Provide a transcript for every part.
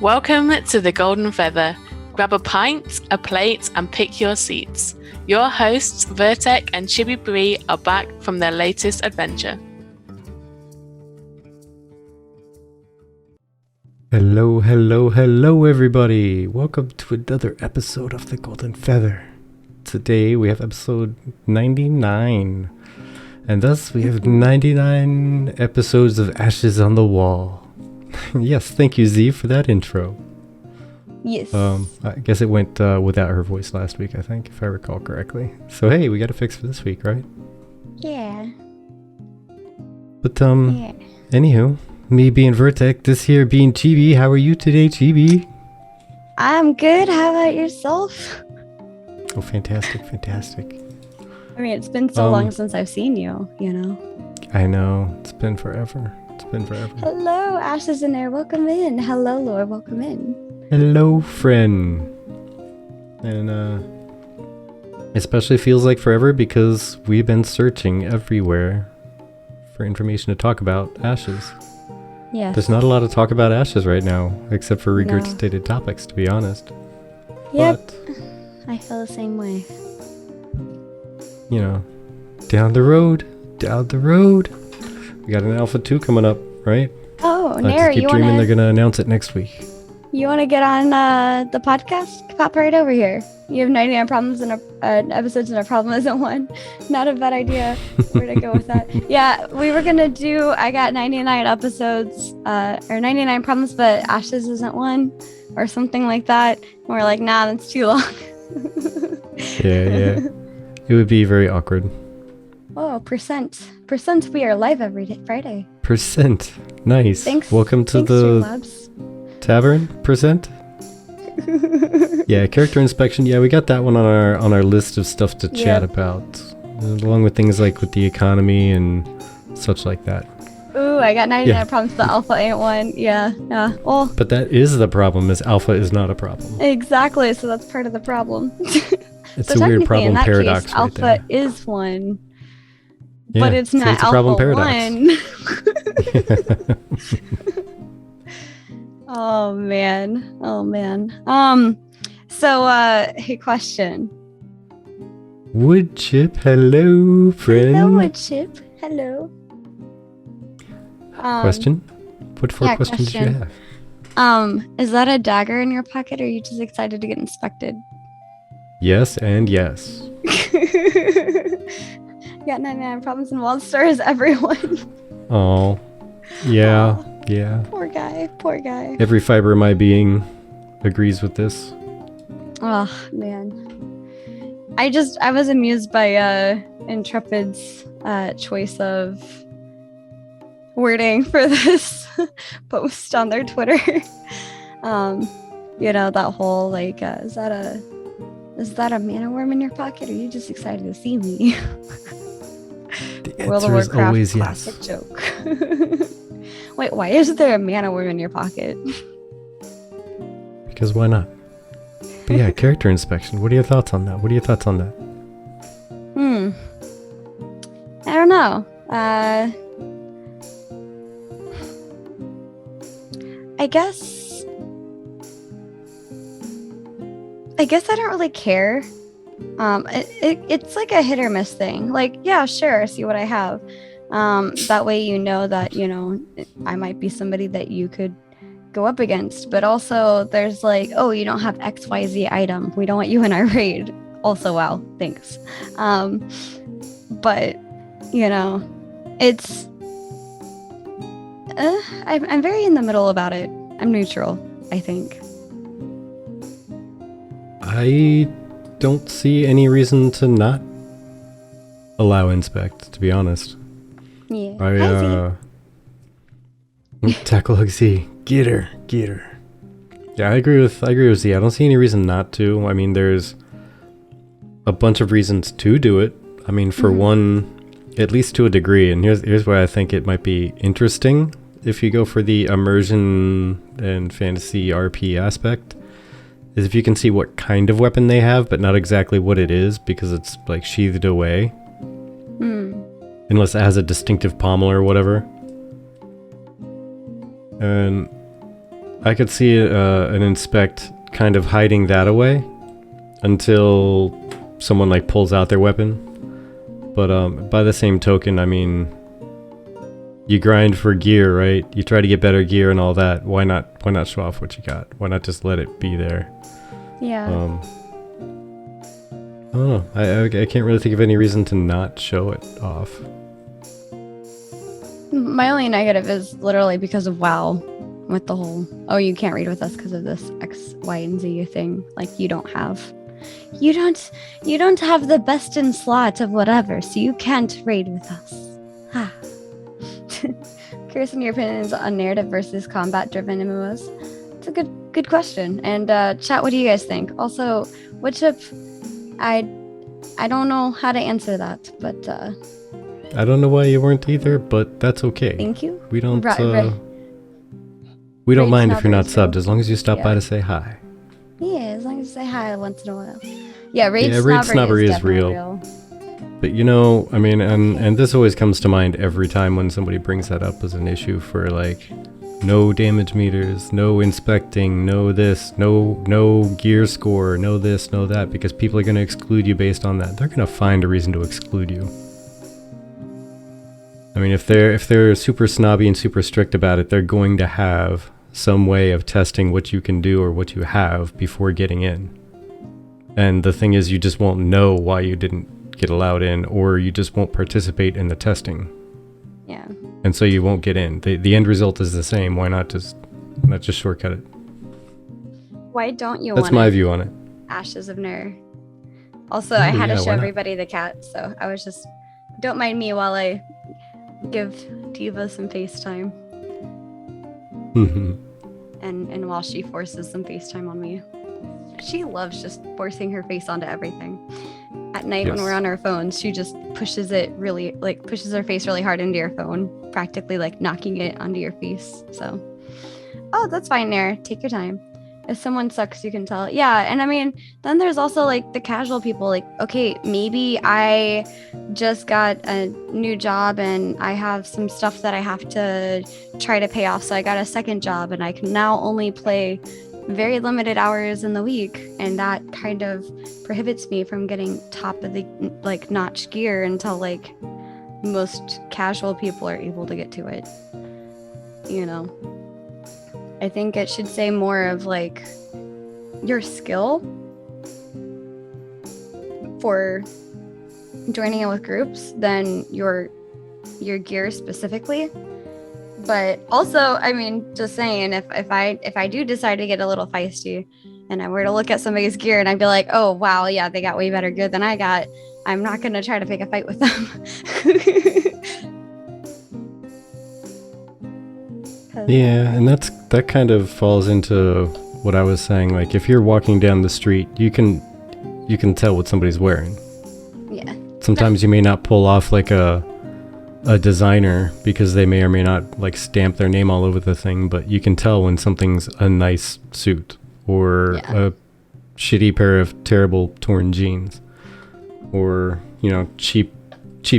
Welcome to the Golden Feather. Grab a pint, a plate, and pick your seats. Your hosts, Vertek and Chibi Bree, are back from their latest adventure. Hello, everybody. Welcome to another episode of the Golden Feather. Today we have episode 99. And thus we have 99 episodes of Ashes on the Wall. Yes, thank you, Z, for that intro. Yes. I guess it went without her voice last week, I think, if I recall correctly. So hey, we got a fix for this week, right? Yeah. But anywho, me being Vertek, this here being Chibi. How are you today, Chibi? I'm good. How about yourself? Oh, fantastic. I mean, it's been so long since I've seen you, you know. I know. It's been forever. Hello, Ashes in there. Welcome in. Hello, Lord. Welcome in. Hello, friend. And especially feels like forever because we've been searching everywhere for information to talk about Ashes. Yes. There's not a lot to talk about Ashes right now, except for regurgitated topics, to be honest. Yep. But, I feel the same way. you know, down the road. We got an Alpha 2 coming up, right? Oh, I Nary, just keep dreaming they're going to announce it next week. You want to get on the podcast? Pop right over here. You have 99 problems and episodes and a problem isn't one. Not a bad idea. Where to go with that? Yeah, we were going to do, I got 99 episodes, or 99 problems, but Ashes isn't one, or something like that. And we're like, nah, that's too long. Yeah. It would be very awkward. Oh, percent, we are live every day, Friday. Percent. Nice. Thanks. Welcome to the tavern. Percent. Yeah, character inspection. Yeah, we got that one on our list of stuff to chat about, along with things like with the economy and such like that. Ooh, I got 99 problems. The Alpha ain't one. Yeah. Well. But that is the problem. Is Alpha is not a problem. Exactly. So that's part of the problem. It's a weird problem paradox. Case, right Alpha there. is one. Yeah, but it's not it's a problem Alpha paradox. 1. Oh man. So hey, question. Wood chip, hello, friend. Hello, Wood chip. Hello. Question? What four questions did you have? Is that a dagger in your pocket, or are you just excited to get inspected? Yes and yes. Got 99 problems and wild stars, everyone. Oh, yeah, Aww. yeah. Poor guy. Every fiber of my being agrees with this. Oh man, I was amused by Intrepid's choice of wording for this post on their Twitter. You know, that whole like, is that a mana worm in your pocket, or are you just excited to see me? The World of answer is Warcraft always classic yes. joke. Wait, why is there a mana worm in your pocket? Because why not? But yeah, character inspection. What are your thoughts on that? I don't know. I guess I don't really care. It's like a hit or miss thing. Like, yeah, sure, see what I have. That way you know that, you know, I might be somebody that you could go up against. But also there's like, oh, you don't have XYZ item. We don't want you in our raid. Also, wow, thanks. But, you know, it's... I'm very in the middle about it. I'm neutral, I think. I don't see any reason to not allow inspect, to be honest. Yeah. Tackle Z. Get her. Yeah, I agree with Z. I don't see any reason not to. I mean, there's a bunch of reasons to do it. I mean, for one, at least to a degree, and here's why I think it might be interesting if you go for the immersion and fantasy RP aspect, is if you can see what kind of weapon they have, but not exactly what it is, because it's like sheathed away. Unless it has a distinctive pommel or whatever. And I could see an inspect kind of hiding that away until someone like pulls out their weapon. But by the same token, I mean, you grind for gear, right? You try to get better gear and all that. Why not show off what you got? Why not just let it be there? Yeah. I don't know. I can't really think of any reason to not show it off. My only negative is literally because of WoW, with the whole, oh, you can't raid with us because of this X, Y, and Z thing. Like, you don't have the best in slot of whatever, so you can't raid with us. Ha. Curious in your opinions on narrative versus combat-driven MMOs. It's a good question. And chat, what do you guys think? Also, what chip? I don't know how to answer that, but I don't know why you weren't either, but that's okay. thank you. We don't Raid mind if you're not snobbers, subbed, as long as you stop by yeah. to say hi. Yeah, as long as you say hi once in a while. Yeah, raid raid snobbery is definitely real. But you know, I mean, and this always comes to mind every time when somebody brings that up as an issue for like, no damage meters, no inspecting, no this, no gear score, no this, no that, because people are going to exclude you based on that. They're going to find a reason to exclude you. I mean, if they're super snobby and super strict about it, they're going to have some way of testing what you can do or what you have before getting in. And the thing is, you just won't know why you didn't get allowed in, or you just won't participate in the testing. Yeah. And so you won't get in. The end result is the same. Why not just shortcut it? Why don't you That's want my view on it. Ashes of Nur? Also, I had to show everybody the cat, so I was just, don't mind me while I give Diva some FaceTime. And while she forces some FaceTime on me. She loves just forcing her face onto everything. At night when we're on our phones, she just pushes her face really hard into your phone, practically like knocking it onto your face. So, oh, that's fine there. Take your time. If someone sucks, you can tell. Yeah, and I mean, then there's also like the casual people, like, okay, maybe I just got a new job and I have some stuff that I have to try to pay off. So I got a second job and I can now only play very limited hours in the week, and that kind of prohibits me from getting top of the like notch gear until like most casual people are able to get to it. You know, I think it should say more of like your skill for joining in with groups than your gear specifically. But also, I mean, just saying, if I do decide to get a little feisty and I were to look at somebody's gear and I'd be like, oh, wow, yeah, they got way better gear than I got, I'm not going to try to pick a fight with them. Yeah, and that kind of falls into what I was saying. Like, if you're walking down the street, you can tell what somebody's wearing. Yeah. Sometimes you may not pull off like a designer because they may or may not like stamp their name all over the thing, but you can tell when something's a nice suit or a shitty pair of terrible torn jeans, or, you know, cheap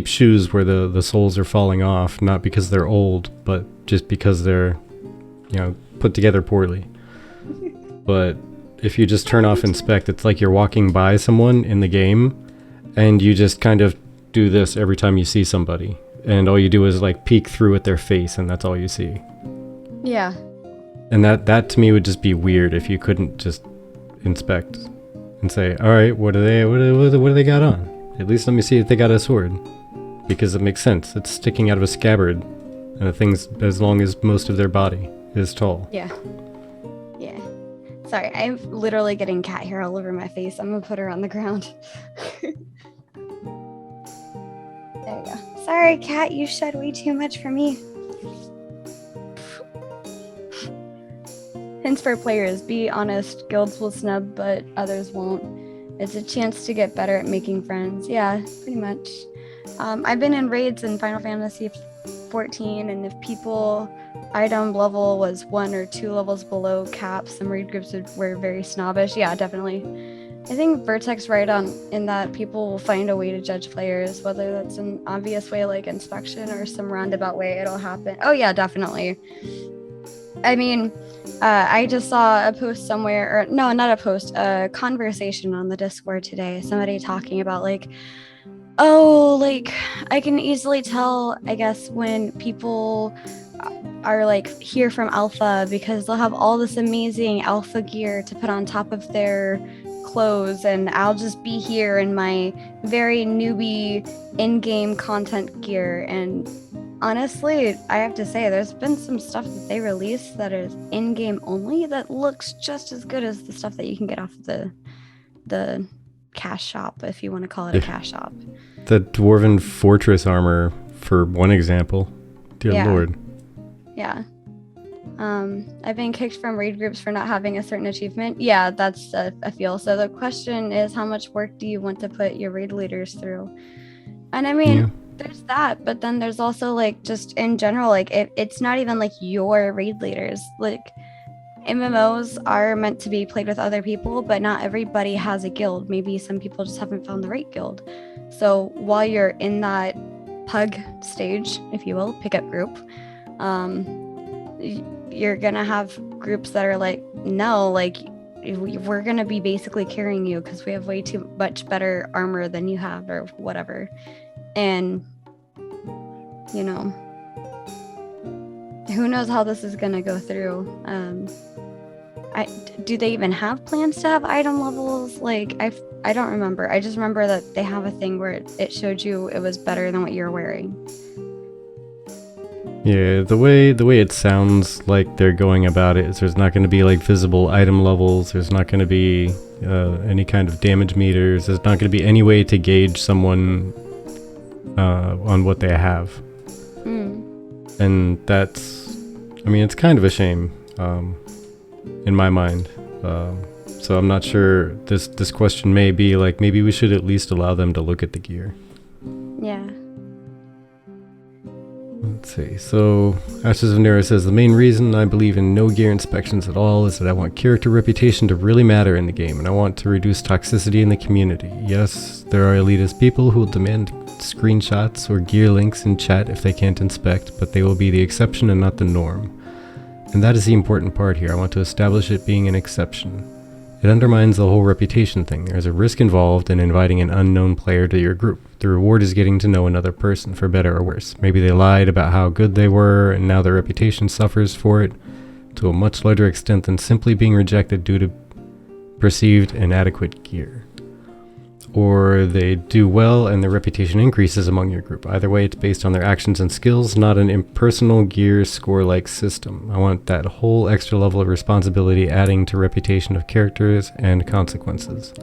shoes where the soles are falling off, not because they're old, but just because they're, you know, put together poorly. But if you just turn off inspect, it's like you're walking by someone in the game and you just kind of do this every time you see somebody. And all you do is like peek through at their face, and that's all you see. Yeah. And that to me would just be weird if you couldn't just inspect and say, all right, what do they got on? At least let me see if they got a sword, because it makes sense. It's sticking out of a scabbard, and the thing's as long as most of their body is tall. Yeah. Yeah. Sorry, I'm literally getting cat hair all over my face. I'm gonna put her on the ground. There you go. Sorry, cat, you shed way too much for me. Hints for players: be honest. Guilds will snub, but others won't. It's a chance to get better at making friends. Yeah, pretty much. I've been in raids in Final Fantasy 14, and if people item level was 1 or 2 levels below cap, some raid groups were very snobbish. Yeah, definitely. I think Vertex right on in that people will find a way to judge players, whether that's an obvious way like inspection or some roundabout way it'll happen. Oh yeah, definitely. I mean, I just saw a post somewhere, or no, not a post, a conversation on the Discord today. Somebody talking about like, oh, like I can easily tell, I guess, when people are like here from Alpha because they'll have all this amazing Alpha gear to put on top of their clothes, and I'll just be here in my very newbie in-game content gear. And honestly, I have to say, there's been some stuff that they released that is in-game only that looks just as good as the stuff that you can get off the cash shop, if you want to call it a cash shop. The Dwarven Fortress armor, for one example. Dear Lord. Yeah. I've been kicked from raid groups for not having a certain achievement. Yeah, that's a feel. So the question is, how much work do you want to put your raid leaders through? And I mean, there's that, but then there's also like just in general, like it's not even like your raid leaders. Like MMOs are meant to be played with other people, but not everybody has a guild. Maybe some people just haven't found the right guild. So while you're in that pug stage, if you will, pickup group, you're gonna have groups that are like, no, like we're gonna be basically carrying you because we have way too much better armor than you have or whatever. And you know, who knows how this is gonna go through. Do they even have plans to have item levels? Like I don't remember. I just remember that they have a thing where it showed you it was better than what you're wearing. Yeah, the way it sounds like they're going about it is there's not going to be like visible item levels. There's not going to be any kind of damage meters. There's not going to be any way to gauge someone on what they have. And that's, I mean, it's kind of a shame in my mind. So I'm not sure. This question may be like, maybe we should at least allow them to look at the gear. Yeah. Let's see. So Ashes of Nera says the main reason I believe in no gear inspections at all is that I want character reputation to really matter in the game, and I want to reduce toxicity in the community. Yes, there are elitist people who will demand screenshots or gear links in chat if they can't inspect, but they will be the exception and not the norm. And that is the important part here. I want to establish it being an exception. It undermines the whole reputation thing. There's a risk involved in inviting an unknown player to your group. The reward is getting to know another person, for better or worse. Maybe they lied about how good they were, and now their reputation suffers for it to a much larger extent than simply being rejected due to perceived inadequate gear. Or they do well and their reputation increases among your group. Either way, it's based on their actions and skills, not an impersonal gear score-like system. I want that whole extra level of responsibility adding to reputation of characters and consequences.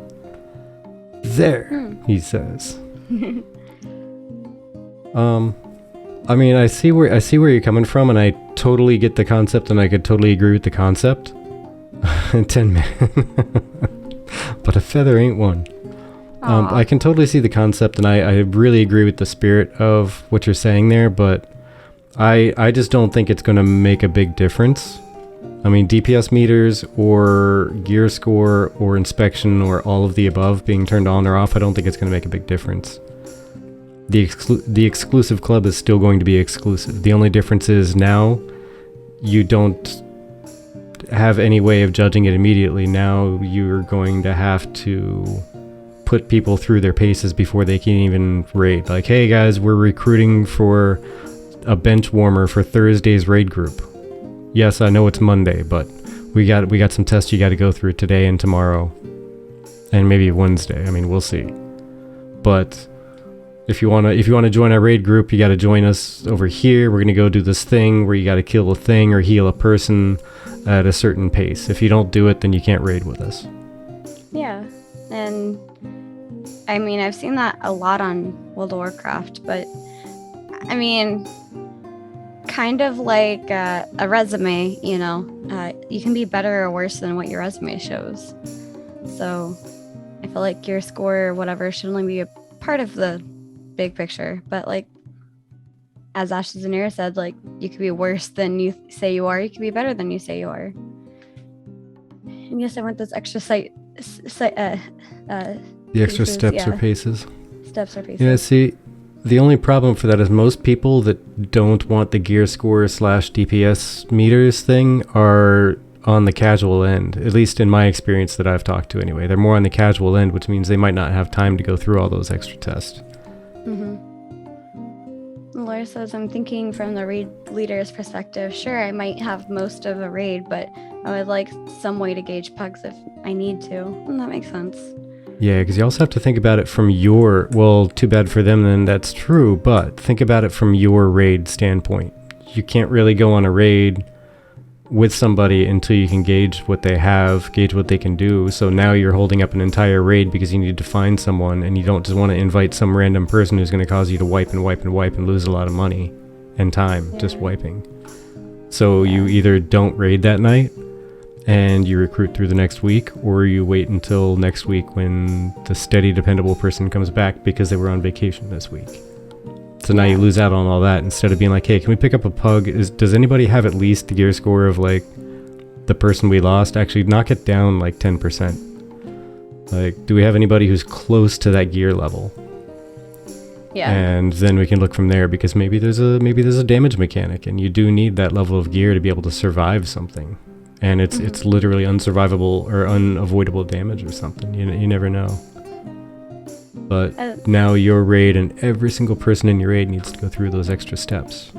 There, he says. I mean, I see where you're coming from, and I totally get the concept, and I could totally agree with the concept. 10 men. But a feather ain't one. I can totally see the concept, and I really agree with the spirit of what you're saying there, but I just don't think it's going to make a big difference. I mean, DPS meters or gear score or inspection or all of the above being turned on or off, I don't think it's going to make a big difference. The exclusive club is still going to be exclusive. The only difference is now you don't have any way of judging it immediately. Now you're going to have to put people through their paces before they can even raid. Like, hey guys, we're recruiting for a bench warmer for Thursday's raid group. Yes, I know it's Monday, but we got some tests you got to go through today and tomorrow, and maybe Wednesday. I mean, we'll see. But if you wanna join our raid group, you got to join us over here. We're gonna go do this thing where you got to kill a thing or heal a person at a certain pace. If you don't do it, then you can't raid with us. Yeah, and I mean, I've seen that a lot on World of Warcraft, but I mean, kind of like a resume, you know, you can be better or worse than what your resume shows. So I feel like your score or whatever should only be a part of the big picture. But like, as Ashes and Nera said, like, you could be worse than you say you are. You could be better than you say you are. And yes, I want those extra the extra paces, steps or paces. Steps or paces. Yeah, see, the only problem for that is most people that don't want the gear score / DPS meters thing are on the casual end, at least in my experience that I've talked to anyway. They're more on the casual end, which means they might not have time to go through all those extra tests. Laura says, I'm thinking from the raid leader's perspective. Sure, I might have most of a raid, but I would like some way to gauge pugs if I need to. And that makes sense. Yeah, because you also have to think about it from your, well, too bad for them then, that's true, but think about it from your raid standpoint. You can't really go on a raid with somebody until you can gauge what they have, gauge what they can do. So now you're holding up an entire raid because you need to find someone, and you don't just want to invite some random person who's going to cause you to wipe and lose a lot of money and time just wiping. So you either don't raid that night and you recruit through the next week, or you wait until next week when the steady, dependable person comes back because they were on vacation this week. So now you lose out on all that instead of being like, hey, can we pick up a pug? Does anybody have at least the gear score of like the person we lost? Actually, knock it down like 10%. Like, do we have anybody who's close to that gear level? Yeah. And then we can look from there, because maybe there's a damage mechanic, and you do need that level of gear to be able to survive something. And it's literally unsurvivable or unavoidable damage or something. You never know. But now your raid and every single person in your raid needs to go through those extra steps.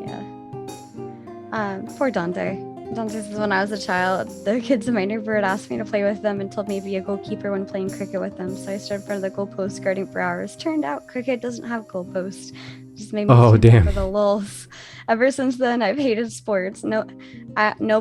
Yeah. Poor Dante. Dante says, when I was a child, the kids in my neighborhood asked me to play with them and told me to be a goalkeeper when playing cricket with them. So I stood in front of the goalpost guarding for hours. Turned out cricket doesn't have goalposts. Just made me for the lulz. Ever since then, I've hated sports. No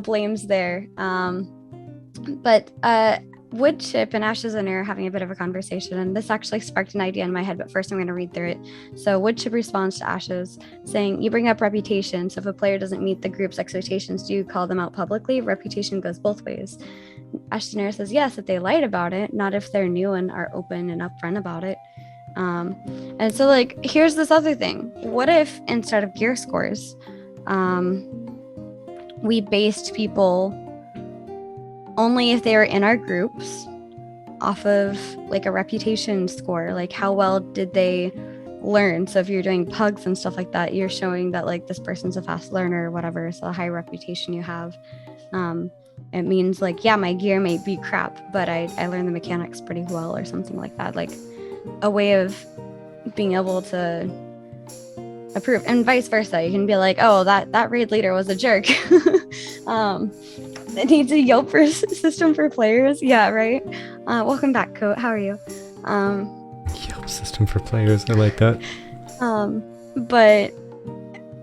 blames there. But Woodchip and Ashes and I are having a bit of a conversation, and this actually sparked an idea in my head, but first I'm going to read through it. So Woodchip responds to Ashes saying, you bring up reputation, so if a player doesn't meet the group's expectations, do you call them out publicly? Reputation goes both ways. Ashton says, yes, if they lied about it, not if they're new and are open and upfront about it. And so, like, here's this other thing. What if instead of gear scores, we based people only if they were in our groups off of like a reputation score, like how well did they learn? So if you're doing pugs and stuff like that, you're showing that like this person's a fast learner or whatever, so a high reputation you have. It means like, yeah, my gear may be crap, but I learned the mechanics pretty well or something like that. Like a way of being able to approve, and vice versa. You can be like, oh, that raid leader was a jerk. It needs a Yelp system for players. Yeah, right. Welcome back, Coat. How are you? Yelp system for players. I like that. But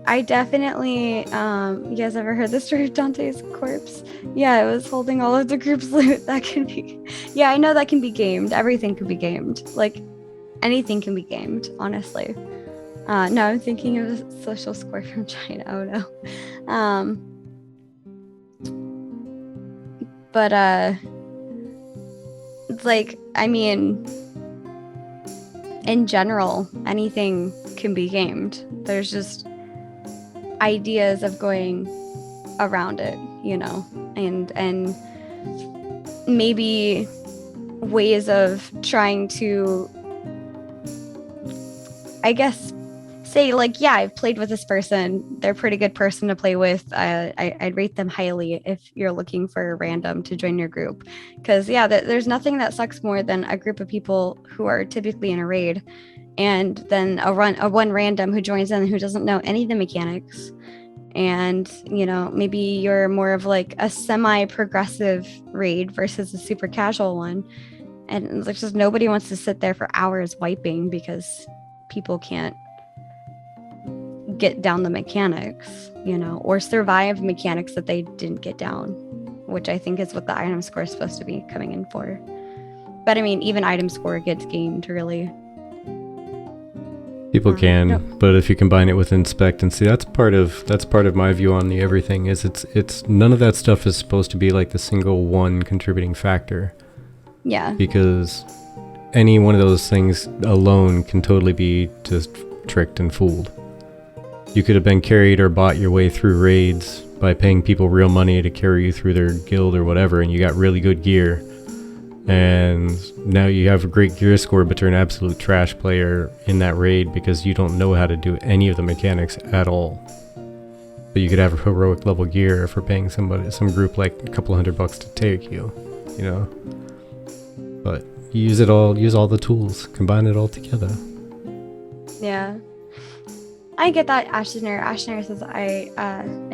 I definitely, you guys ever heard the story of Dante's corpse? Yeah, it was holding all of the group's loot. That can be, yeah, I know that can be gamed. Everything can be gamed. Like anything can be gamed, honestly. No, I'm thinking of a social score from China. Oh no. But it's like, I mean, in general, anything can be gamed. There's just ideas of going around it, you know, and maybe ways of trying to, I guess, say like, yeah, I've played with this person. They're a pretty good person to play with. I'd rate them highly if you're looking for a random to join your group. Because, yeah, there's nothing that sucks more than a group of people who are typically in a raid and then a one random who joins in who doesn't know any of the mechanics. And, you know, maybe you're more of like a semi-progressive raid versus a super casual one. And there's just nobody wants to sit there for hours wiping because people can't get down the mechanics, you know, or survive mechanics that they didn't get down, which I think is what the item score is supposed to be coming in for. But I mean, even item score gets gamed, really. People can, but if you combine it with inspect and see, that's part of my view on the everything is it's none of that stuff is supposed to be like the single one contributing factor. Yeah. Because any one of those things alone can totally be just tricked and fooled. You could have been carried or bought your way through raids by paying people real money to carry you through their guild or whatever, and you got really good gear. And now you have a great gear score, but you're an absolute trash player in that raid because you don't know how to do any of the mechanics at all. But you could have heroic level gear for paying some group like a couple $100 to take you, you know. But you use all the tools, combine it all together. Yeah. I get that, Ashner. Ashner says, I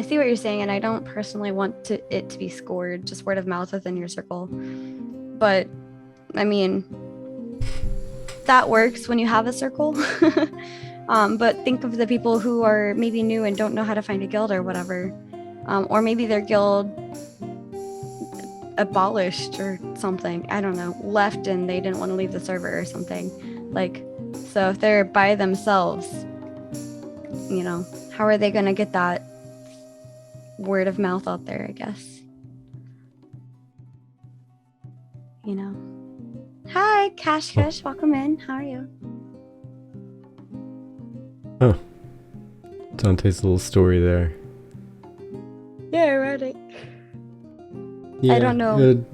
see what you're saying, and I don't personally want it to be scored, just word of mouth within your circle. But, I mean, that works when you have a circle. But think of the people who are maybe new and don't know how to find a guild or whatever. Or maybe their guild abolished or something. I don't know, left and they didn't want to leave the server or something. Like, so if they're by themselves, you know, how are they going to get that word of mouth out there, I guess? You know. Hi, Cash Fish. Welcome in. How are you? Oh. Dante's little story there. Yeah, I read it. Yeah, I don't know.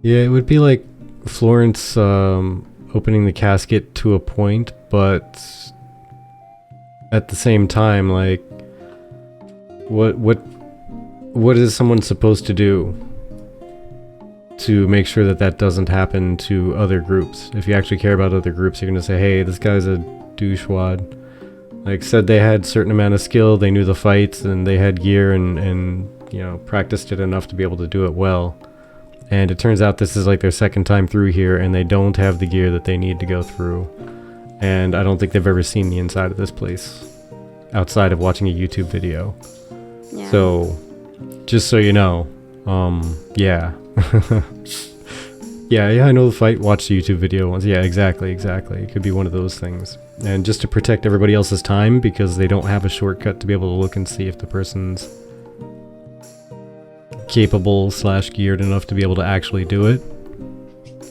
Yeah, it would be like Florence opening the casket to a point, but at the same time, like, what is someone supposed to do to make sure that that doesn't happen to other groups? If you actually care about other groups, you're gonna say, hey, this guy's a douchewad. Like, said they had a certain amount of skill, they knew the fights, and they had gear and you know, practiced it enough to be able to do it well. And it turns out this is like their second time through here, and they don't have the gear that they need to go through. And I don't think they've ever seen the inside of this place outside of watching a YouTube video. Yeah. So, just so you know, yeah. yeah, I know the fight, watch the YouTube video once. Yeah, exactly. It could be one of those things. And just to protect everybody else's time, because they don't have a shortcut to be able to look and see if the person's capable / geared enough to be able to actually do it.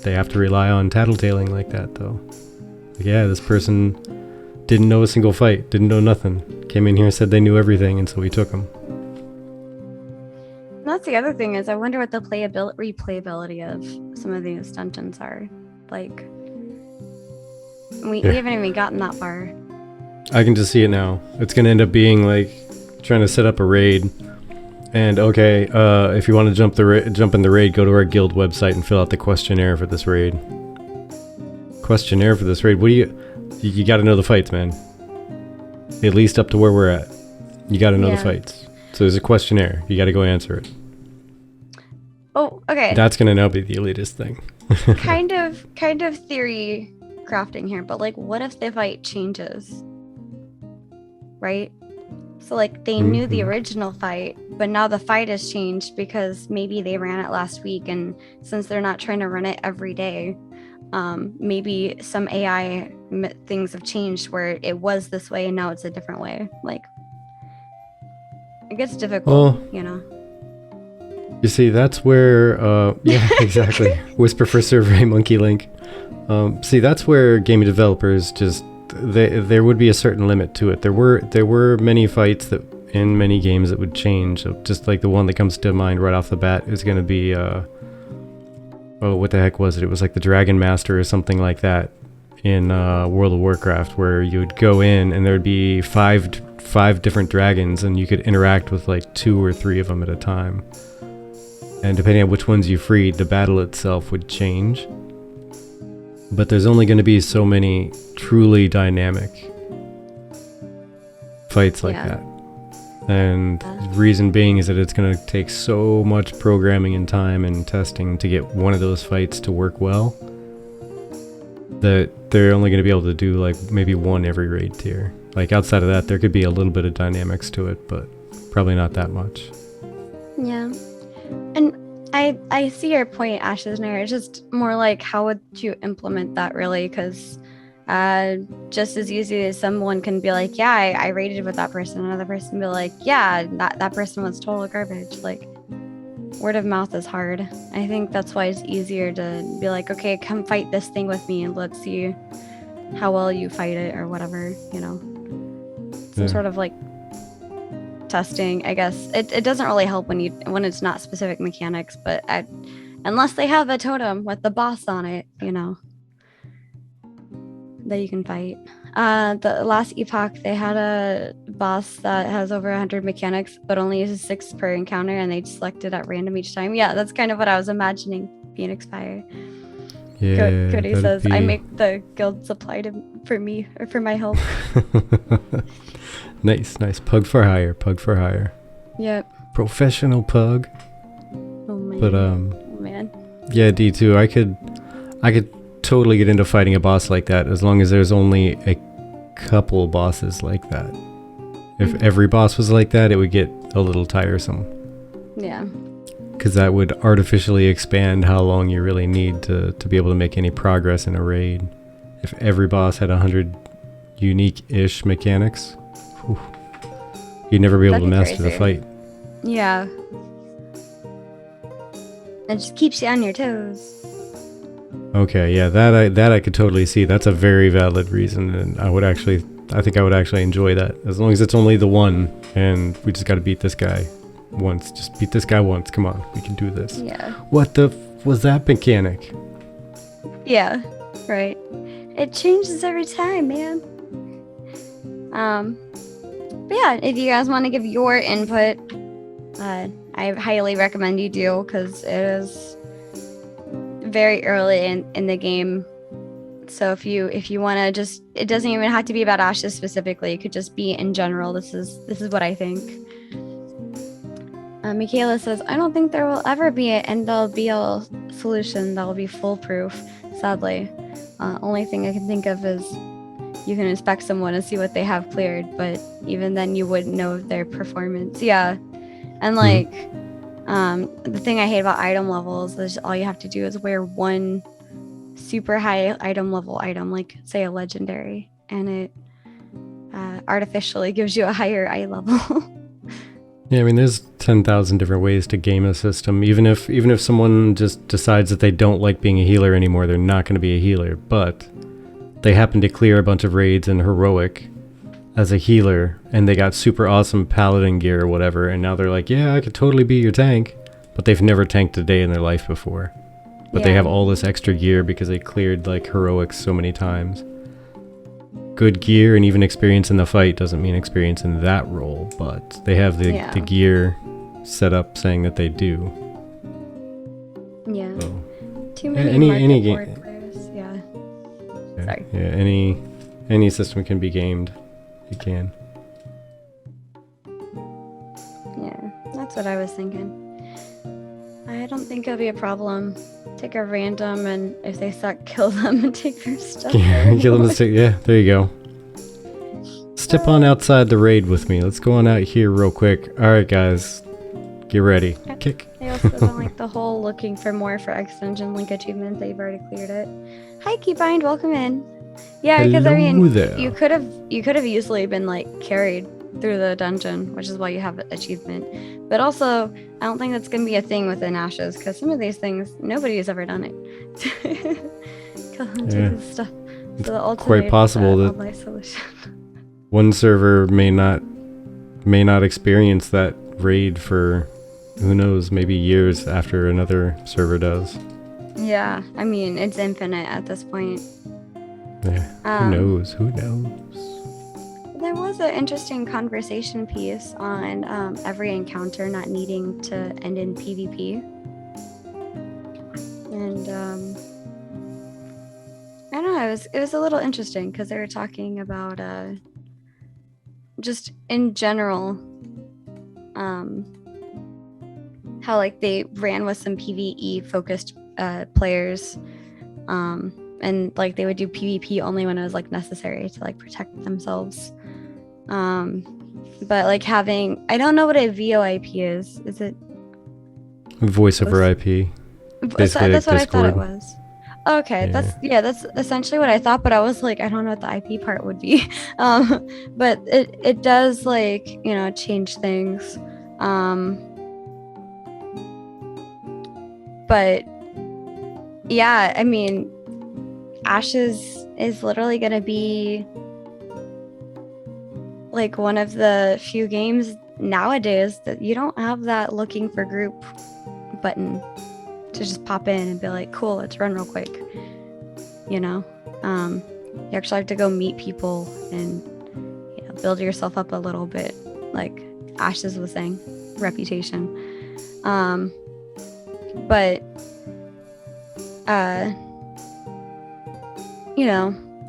They have to rely on tattletaling like that, though. Like, yeah, this person didn't know a single fight, didn't know nothing. Came in here and said they knew everything, and so we took them. That's the other thing, is I wonder what the replayability of some of these dungeons are. Like, we haven't even gotten that far. I can just see it now. It's going to end up being like trying to set up a raid. And okay, if you want to jump in the raid, go to our guild website and fill out the questionnaire for this raid. Questionnaire for this raid? What do you got to know the fights, man. At least up to where we're at. You got to know the fights. So there's a questionnaire. You got to go answer it. Oh, okay. That's going to now be the elitist thing. kind of theory crafting here, but like, what if the fight changes? Right? So like, they knew the original fight, but now the fight has changed because maybe they ran it last week, and since they're not trying to run it every day, maybe some AI things have changed where it was this way and now it's a different way. Like, it gets difficult, you know. You see, that's where, yeah, exactly. Whisper for survey, monkey link. See, that's where gaming developers just, there would be a certain limit to it. There were many fights that in many games that would change. So just like the one that comes to mind right off the bat is going to be, oh, what the heck was it? It was like the Dragon Master or something like that in World of Warcraft, where you would go in and there'd be five different dragons, and you could interact with like 2 or 3 of them at a time. And depending on which ones you freed, the battle itself would change. But there's only going to be so many truly dynamic fights like that. And the reason being is that it's going to take so much programming and time and testing to get one of those fights to work well, that they're only going to be able to do like maybe one every raid tier. Like, outside of that, there could be a little bit of dynamics to it, but probably not that much. Yeah. And I see your point, Ashesner. It's just more like, how would you implement that, really? Because just as easy as someone can be like, yeah, I raided with that person, another person be like, yeah, that person was total garbage. Like, word of mouth is hard. I think that's why it's easier to be like, okay, come fight this thing with me and let's see how well you fight it or whatever, you know. Some sort of like testing, I guess. It doesn't really help when it's not specific mechanics, but unless they have a totem with the boss on it, you know, that you can fight. The last epoch, they had a boss that has over 100 mechanics, but only uses 6 per encounter, and they select it at random each time. Yeah, that's kind of what I was imagining Phoenix Fire. Yeah, Cody that'd says, be... I make the guild supply for me, or for my help. Nice. Pug for hire. Yep. Professional pug. Oh, man. But, Oh, man. yeah, D2, I could totally get into fighting a boss like that as long as there's only a couple bosses like that. If every boss was like that, it would get a little tiresome. Yeah. Because that would artificially expand how long you really need to be able to make any progress in a raid. If every boss had 100 unique-ish mechanics, whew, you'd never be able to master the fight. Yeah. It just keeps you on your toes. Okay, yeah, that I could totally see. That's a very valid reason, and I think I would actually enjoy that. As long as it's only the one, and we just got to beat this guy once. Just beat this guy once. Come on, we can do this. Yeah. What the was that mechanic? Yeah, right. It changes every time, man. But yeah, if you guys want to give your input, I highly recommend you do, because it is very early in the game. So if you want to just, it doesn't even have to be about Ashes specifically. It could just be in general. This is what I think. Michaela says, I don't think there will ever be an end-all be-all solution that will be foolproof, sadly. Only thing I can think of is you can inspect someone and see what they have cleared, but even then you wouldn't know their performance. Yeah. And like, the thing I hate about item levels is all you have to do is wear one super high item level item, like say a legendary, and it artificially gives you a higher eye level. Yeah, I mean, there's 10,000 different ways to game a system. Even if someone just decides that they don't like being a healer anymore, they're not going to be a healer. But they happen to clear a bunch of raids in heroic as a healer, and they got super awesome paladin gear or whatever, and now they're like, yeah, I could totally be your tank. But they've never tanked a day in their life before. But they have all this extra gear because they cleared like heroics so many times. Good gear and even experience in the fight doesn't mean experience in that role, but they have the gear set up saying that they do. Yeah. So, Too many any board players. Yeah. Sorry. Yeah, any system can be gamed. It can. Yeah, that's what I was thinking. I don't think it'll be a problem. Take a random, and if they suck, kill them and take their stuff. Yeah, kill them. Yeah, there you go. Step on outside the raid with me. Let's go on out here real quick. All right, guys, get ready. Kick. I also don't like the whole looking for more for X Dungeon Link achievement. They've already cleared it. Hi, Keybind, welcome in. Yeah, because I mean, you could have easily been like carried through the dungeon, which is why you have achievement. But also, I don't think that's gonna be a thing within Ashes, because some of these things nobody has ever done it. Stuff. So the ultimate quite possible that solution. One server may not experience that raid for, who knows, maybe years after another server does. Yeah, I mean, it's infinite at this point. Yeah, who knows? There was an interesting conversation piece on every encounter not needing to end in PvP. And I don't know, it was a little interesting because they were talking about just in general how like they ran with some PvE focused players, and like they would do PvP only when it was like necessary to like protect themselves. But like having, I don't know what a VoIP is. Is it voice over IP? Basically, that's what I thought it was. Okay, yeah. that's essentially what I thought, but I was like, I don't know what the IP part would be. But it does like, you know, change things. But yeah, I mean, Ashes is literally gonna be like one of the few games nowadays that you don't have that looking for group button to just pop in and be like, cool, let's run real quick, you know. You actually have to go meet people and build yourself up a little bit, like Ashes was saying, reputation. But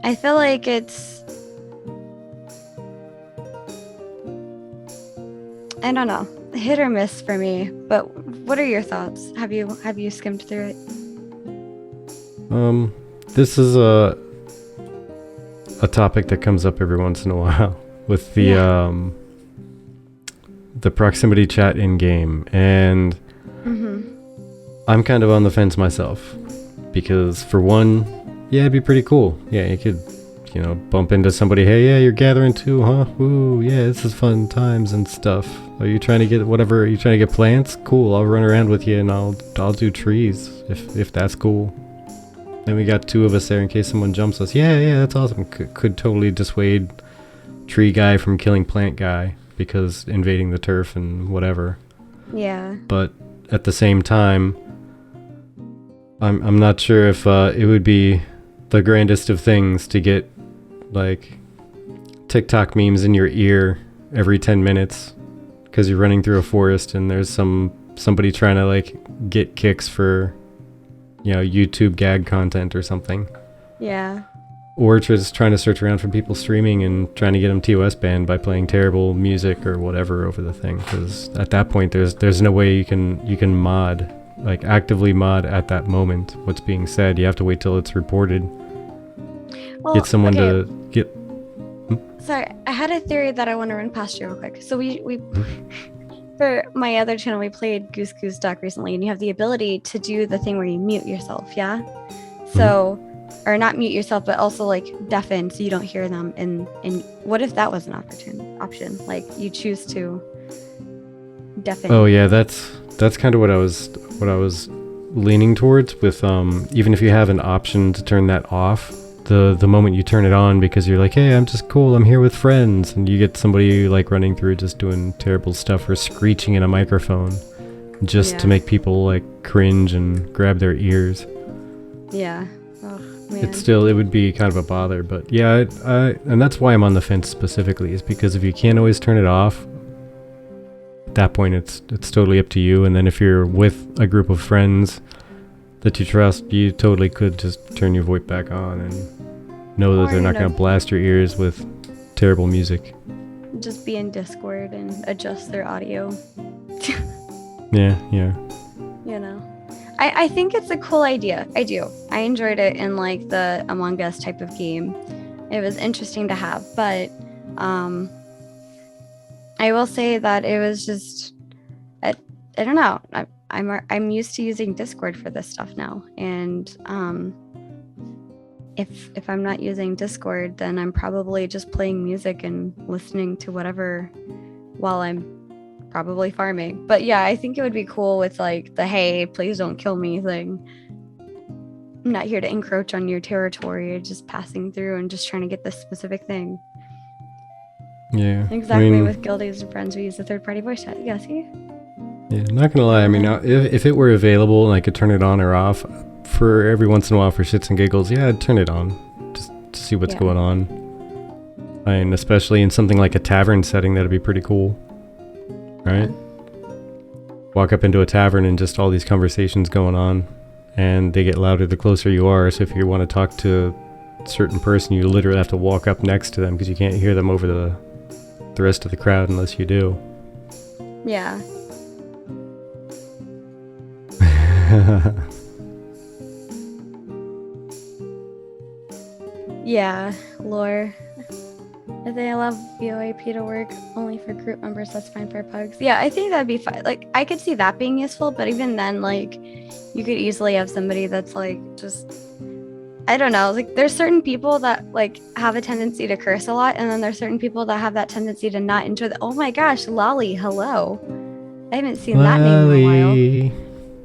I feel like it's, I don't know, hit or miss for me. But what are your thoughts? Have you skimmed through it? This is a topic that comes up every once in a while with the proximity chat in game, and I'm kind of on the fence myself, because for one, yeah, it'd be pretty cool. Yeah, you could, bump into somebody. Hey, yeah, you're gathering too, huh? Ooh, yeah, this is fun times and stuff. Are you trying to get whatever? Are you trying to get plants? Cool, I'll run around with you and I'll do trees if that's cool. Then we got two of us there in case someone jumps us. Yeah, that's awesome. Could totally dissuade tree guy from killing plant guy because invading the turf and whatever. Yeah. But at the same time, I'm not sure if it would be the grandest of things to get like TikTok memes in your ear every 10 minutes because you're running through a forest and there's somebody trying to like get kicks for YouTube gag content or something. Yeah. Or just trying to search around for people streaming and trying to get them TOS banned by playing terrible music or whatever over the thing. Because at that point, there's no way you can mod, like actively mod at that moment what's being said. You have to wait till it's reported. Well, get someone to get. Sorry, I had a theory that I want to run past you real quick. So we for my other channel, we played Goose Goose Duck recently, and you have the ability to do the thing where you mute yourself, yeah? So, or not mute yourself, but also like deafen so you don't hear them. And what if that was an option? Like you choose to deafen. Oh yeah, that's kind of what I was leaning towards with even if you have an option to turn that off, the moment you turn it on because you're like, hey, I'm just cool, I'm here with friends, and you get somebody like running through just doing terrible stuff or screeching in a microphone just to make people like cringe and grab their ears. Yeah. Oh, man. It would be kind of a bother, but yeah, and that's why I'm on the fence specifically, is because if you can't always turn it off, at that point it's totally up to you. And then if you're with a group of friends that you trust, you totally could just turn your VoIP back on and know that they're not going to blast your ears with terrible music. Just be in Discord and adjust their audio. Yeah. I think it's a cool idea. I do. I enjoyed it in like the Among Us type of game. It was interesting to have, but I will say that it was just I don't know. I'm used to using Discord for this stuff now, and if I'm not using Discord, then I'm probably just playing music and listening to whatever while I'm probably farming. But yeah, I think it would be cool with like the hey, please don't kill me thing. I'm not here to encroach on your territory, just passing through and just trying to get this specific thing. Yeah. Exactly. With Guildies and Friends, we use the third-party voice chat. Yeah, see? Yeah, not gonna lie. I mean, if it were available and I could turn it on or off for every once in a while for shits and giggles, yeah, I'd turn it on just to see what's going on. And especially in something like a tavern setting, that'd be pretty cool. Right? Walk up into a tavern and just all these conversations going on, and they get louder the closer you are. So if you want to talk to a certain person, you literally have to walk up next to them because you can't hear them over the rest of the crowd unless you do. Yeah. Yeah, lore. If they allow VoIP to work only for group members, that's fine for pugs. Yeah, I think that'd be fine. Like, I could see that being useful, but even then, like, you could easily have somebody that's like, just, I don't know. Like, there's certain people that like have a tendency to curse a lot, and then there's certain people that have that tendency to not enjoy the. Oh my gosh, Lolly, hello. I haven't seen that name in a while.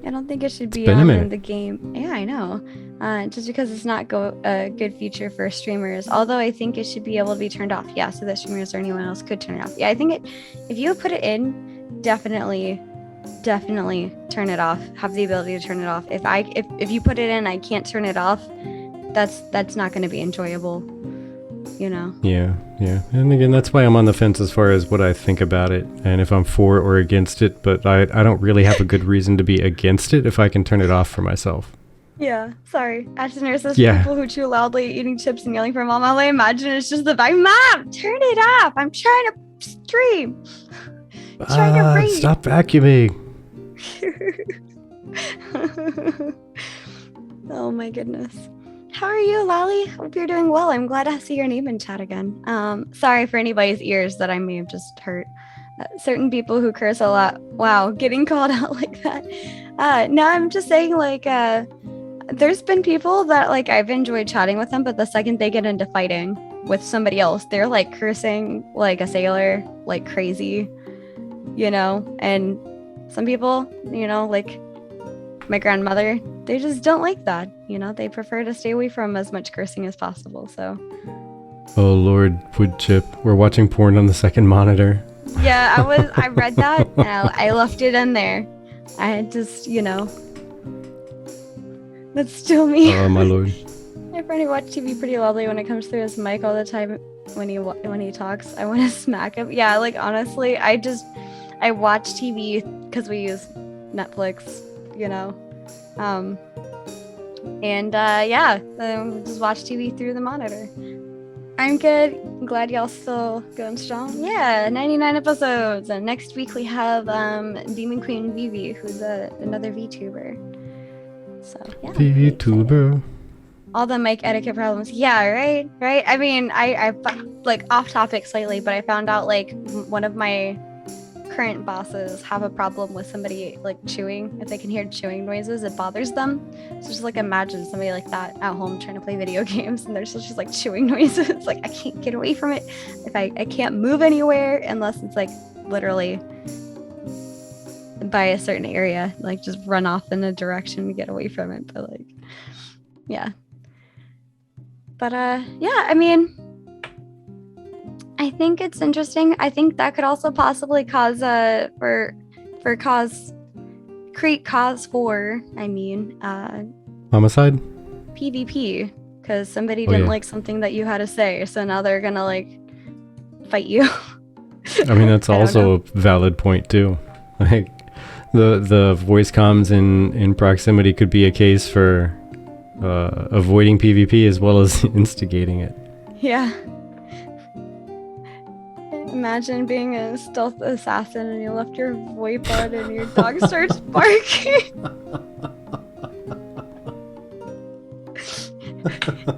I don't think it should be on in the game. Yeah, I know. Just because it's not a good feature for streamers. Although I think it should be able to be turned off. Yeah, so that streamers or anyone else could turn it off. Yeah, I think if you put it in, definitely turn it off. Have the ability to turn it off. If you put it in, I can't turn it off. that's not going to be enjoyable, you know. Yeah. And again, that's why I'm on the fence as far as what I think about it and if I'm for or against it, but I don't really have a good reason to be against it if I can turn it off for myself. Yeah, sorry. Ashton says Yeah. people who chew loudly, eating chips and yelling for mom. All I imagine is just the back. Mom, turn it off. I'm trying to stream. Trying to read. Stop vacuuming. Oh my goodness. How are you, Lally? Hope you're doing well. I'm glad to see your name in chat again. Sorry for anybody's ears that I may have just hurt. Certain people who curse a lot. Wow, getting called out like that. No, I'm just saying, like, there's been people that, like, I've enjoyed chatting with them, but the second they get into fighting with somebody else, they're like cursing like a sailor, like crazy, you know? And some people, you know, like my grandmother, they just don't like that, you know? They prefer to stay away from as much cursing as possible, so. Oh, Lord Woodchip. We're watching porn on the second monitor. Yeah, I read that, and I left it in there. I had just, you know. That's still me. Oh, my Lord. My friend who watches TV pretty loudly when it comes through his mic all the time when he talks. I want to smack him. Yeah, like, honestly, I watch TV because we use Netflix, you know. Just watch TV through the monitor. I'm good. I'm glad y'all still going strong. Yeah, 99 episodes. And next week we have Demon Queen Vivi, who's another VTuber. So yeah. VTuber. All the mic etiquette problems. Yeah, right. I mean, I like off topic slightly, but I found out like one of my current bosses have a problem with somebody like chewing. If they can hear chewing noises, it bothers them. So just like imagine somebody like that at home trying to play video games and there's just like chewing noises. Like I can't get away from it. If I can't move anywhere unless it's like literally by a certain area, like just run off in a direction to get away from it. But like, yeah. But yeah, I mean, I think it's interesting. I think that could also possibly cause create cause for Homicide? PvP, because somebody didn't like something that you had to say, so now they're gonna like fight you. I mean, that's also a valid point too. Like the voice comms in proximity could be a case for avoiding PvP as well as instigating it. Yeah. Imagine being a stealth assassin and you left your VoIP on and your dog starts barking.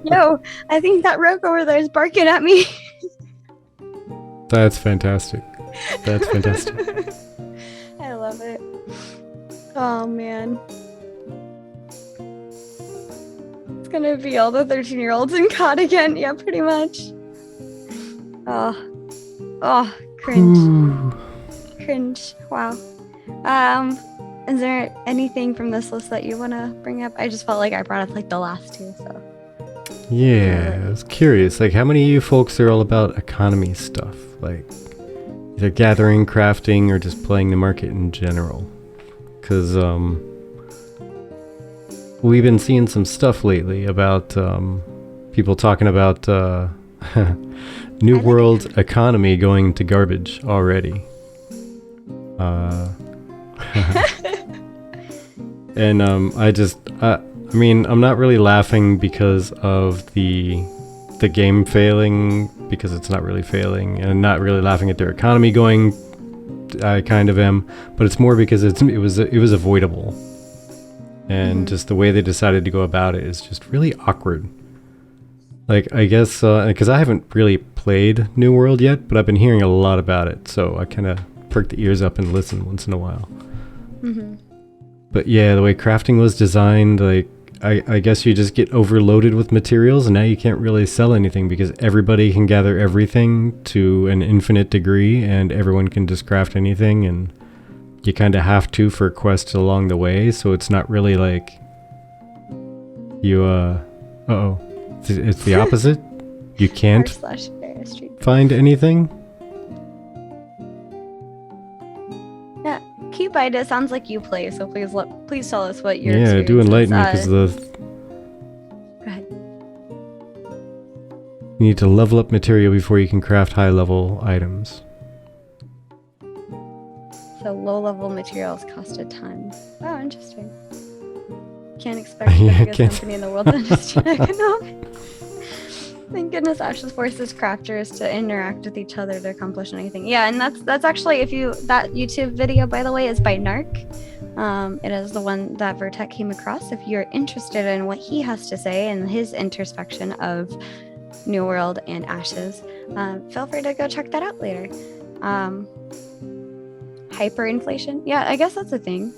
Yo, I think that rogue over there is barking at me. That's fantastic. That's fantastic. I love it. Oh man. It's gonna be all the 13-year-olds in COD again. Yeah, pretty much. Oh, cringe. Ooh. Cringe. Wow. Is there anything from this list that you want to bring up? I just felt like I brought up like the last two, so. Yeah, I was curious. Like, how many of you folks are all about economy stuff? Like, either gathering, crafting, or just playing the market in general? Because, we've been seeing some stuff lately about, people talking about, New World economy going to garbage already. And I mean, I'm not really laughing because of the game failing, because it's not really failing, and not really laughing at their economy going. I kind of am, but it's more because it was avoidable, and just the way they decided to go about it is just really awkward. Like, I guess, because I haven't really played New World yet, but I've been hearing a lot about it, so I kind of perk the ears up and listen once in a while. Mm-hmm. But yeah, the way crafting was designed, like, I guess you just get overloaded with materials, and now you can't really sell anything because everybody can gather everything to an infinite degree, and everyone can just craft anything, and you kind of have to for quests along the way, so it's not really like you, it's the opposite. You can't find anything. Yeah, Cupid, it sounds like you play, so please tell us what you're. Yeah, do enlighten me, because Go ahead. You need to level up material before you can craft high-level items. So low-level materials cost a ton. Oh, interesting. Can't expect the Yeah, biggest can't- company in the world to understand economics. Thank goodness Ashes forces crafters to interact with each other to accomplish anything. Yeah, and that's actually that YouTube video, by the way, is by Narc. It is the one that Vertec came across. If you're interested in what he has to say and his introspection of New World and Ashes, feel free to go check that out later. Hyperinflation. Yeah, I guess that's a thing.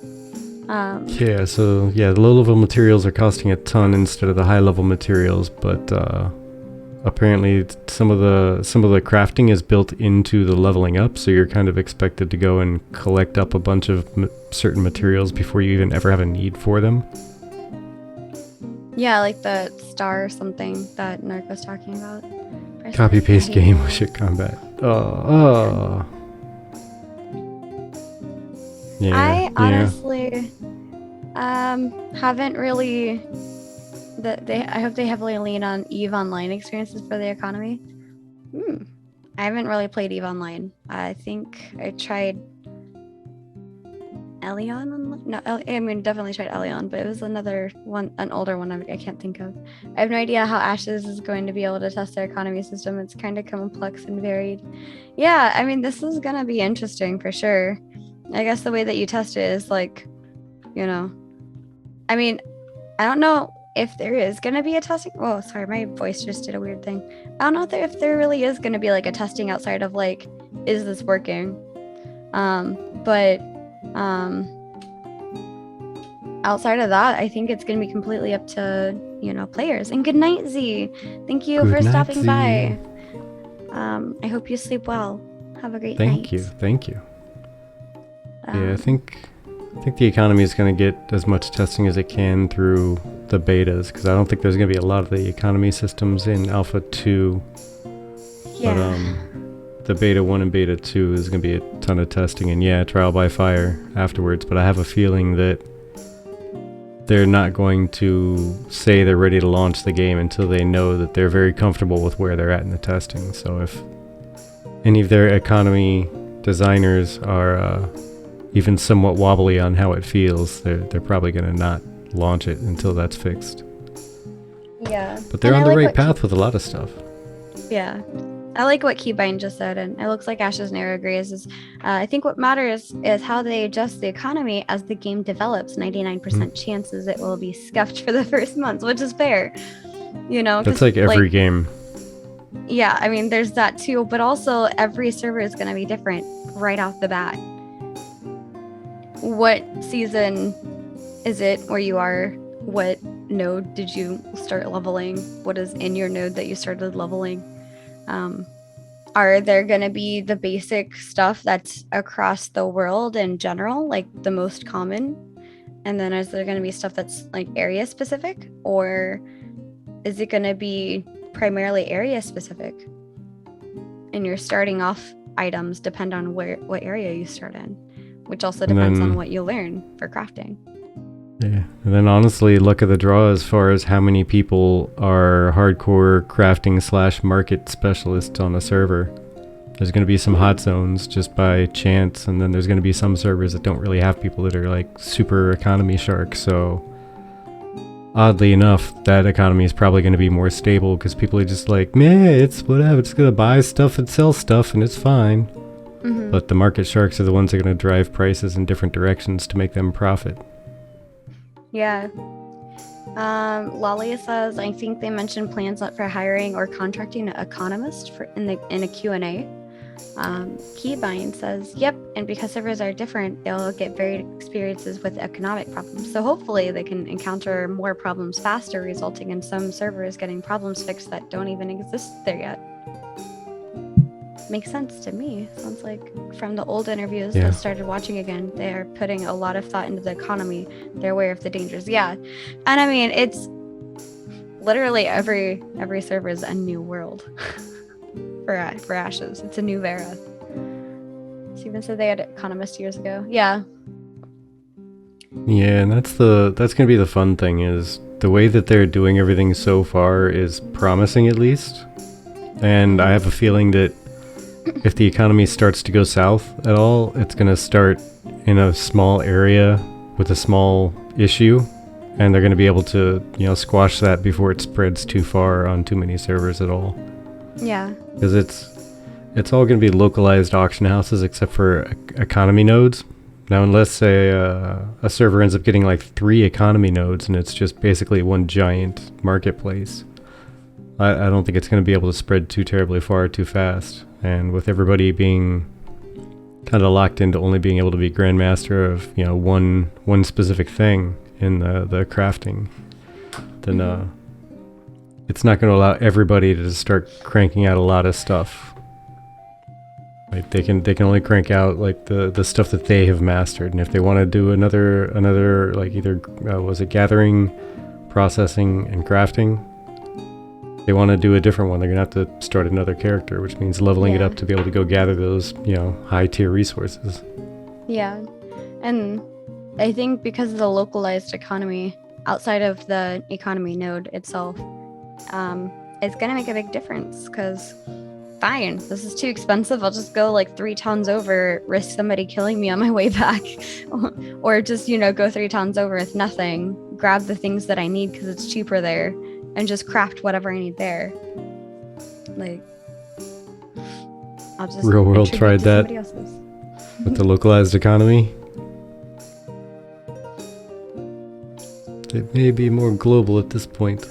Yeah, so the low-level materials are costing a ton instead of the high-level materials, but apparently some of the crafting is built into the leveling up, so you're kind of expected to go and collect up a bunch of certain materials before you even ever have a need for them. Yeah, like the star or something that Narc was talking about. Copy-paste game with shit combat. Oh. Yeah, I honestly haven't really. I hope they heavily lean on EVE Online experiences for the economy. I haven't really played EVE Online. I think I tried Elion Online. No, I mean definitely tried Elion, but it was another one, an older one I can't think of. I have no idea how Ashes is going to be able to test their economy system. It's kind of complex and varied. Yeah, I mean this is gonna be interesting for sure. I guess the way that you test it is like, I mean, I don't know if there is going to be a testing. Oh, sorry, my voice just did a weird thing. I don't know if there really is going to be like a testing outside of like, is this working? But outside of that, I think it's going to be completely up to, players. And good night, Z. Thank you for stopping by. I hope you sleep well. Have a great night. Thank you. Yeah, I think the economy is going to get as much testing as it can through the betas, because I don't think there's going to be a lot of the economy systems in Alpha 2. Yeah. But the Beta 1 and Beta 2 is going to be a ton of testing, and trial by fire afterwards. But I have a feeling that they're not going to say they're ready to launch the game until they know that they're very comfortable with where they're at in the testing. So if any of their economy designers are even somewhat wobbly on how it feels, they're probably going to not launch it until that's fixed. Yeah. But they're on the right path with a lot of stuff. Yeah. I like what Keybind just said, and it looks like Ash's narrow agrees. I think what matters is how they adjust the economy as the game develops. 99% chances it will be scuffed for the first month, which is fair. That's like every game. Yeah, I mean, there's that too, but also every server is going to be different right off the bat. What season is it where you are? What node did you start leveling? What is in your node that you started leveling? Are there going to be the basic stuff that's across the world in general, like the most common? And then is there going to be stuff that's like area specific? Or is it going to be primarily area specific? And your starting off items depend on what area you start in, which also depends on what you learn for crafting. Yeah, and then honestly, luck of the draw as far as how many people are hardcore crafting / market specialists on a server. There's going to be some hot zones just by chance, and then there's going to be some servers that don't really have people that are like super economy sharks. So oddly enough, that economy is probably going to be more stable because people are just like, meh, it's whatever, it's going to buy stuff and sell stuff and it's fine. Mm-hmm. But the market sharks are the ones that are going to drive prices in different directions to make them profit. Yeah. Lolly says, I think they mentioned plans for hiring or contracting an economist in a Q&A. Keybind says, yep, and because servers are different, they'll get varied experiences with economic problems. So hopefully they can encounter more problems faster, resulting in some servers getting problems fixed that don't even exist there yet. Makes sense to me. Sounds like from the old interviews that started watching again, they're putting a lot of thought into the economy. They're aware of the dangers. Yeah. And I mean, it's literally every server is a new world for Ashes. It's a new Vera. Steven said they had economists years ago. Yeah. Yeah, and that's gonna be the fun thing, is the way that they're doing everything so far is promising, at least. And I have a feeling that if the economy starts to go south at all, it's going to start in a small area with a small issue, and they're going to be able to, squash that before it spreads too far on too many servers at all. Yeah. Because it's all going to be localized auction houses except for economy nodes. Now, unless say a server ends up getting like 3 economy nodes and it's just basically one giant marketplace, I don't think it's going to be able to spread too terribly far too fast. And with everybody being kind of locked into only being able to be grandmaster of one specific thing in the crafting, then it's not going to allow everybody to start cranking out a lot of stuff. Like they can only crank out like the stuff that they have mastered, and if they want to do another like either was it gathering, processing, and crafting, they want to do a different one, they're gonna have to start another character, which means leveling it up to be able to go gather those high tier resources. Yeah, and I think because of the localized economy outside of the economy node itself, it's gonna make a big difference. Because fine, this is too expensive, I'll just go like 3 towns over, risk somebody killing me on my way back, or just go 3 towns over with nothing, grab the things that I need because it's cheaper there, and just craft whatever I need there. Like, I'll just Real World tried that with the localized economy. It may be more global at this point.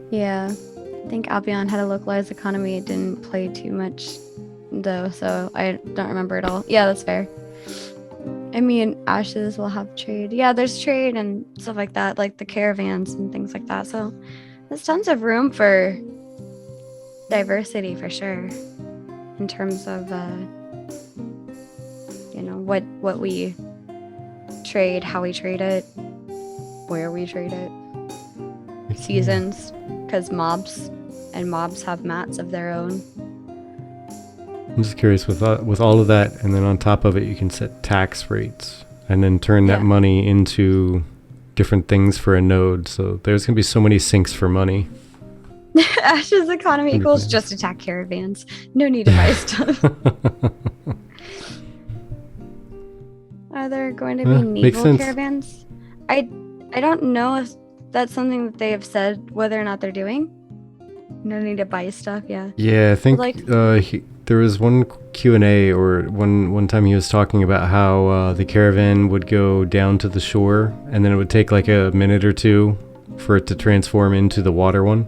Yeah, I think Albion had a localized economy. It didn't play too much though, so I don't remember it all. Yeah, that's fair. I mean, Ashes will have trade. Yeah, there's trade and stuff like that, like the caravans and things like that. So there's tons of room for diversity for sure, in terms of what we trade, how we trade it, where we trade it, seasons, because mobs have mats of their own. I'm just curious with all of that, and then on top of it, you can set tax rates and then turn that money into different things for a node. So there's gonna be so many sinks for money. Ash's economy equals just attack caravans. No need to buy stuff. Are there going to be naval caravans? I don't know if that's something that they have said whether or not they're doing. No need to buy stuff. Yeah. Yeah, I think there was one Q&A or one time he was talking about how the caravan would go down to the shore, and then it would take like a minute or 2 for it to transform into the water one.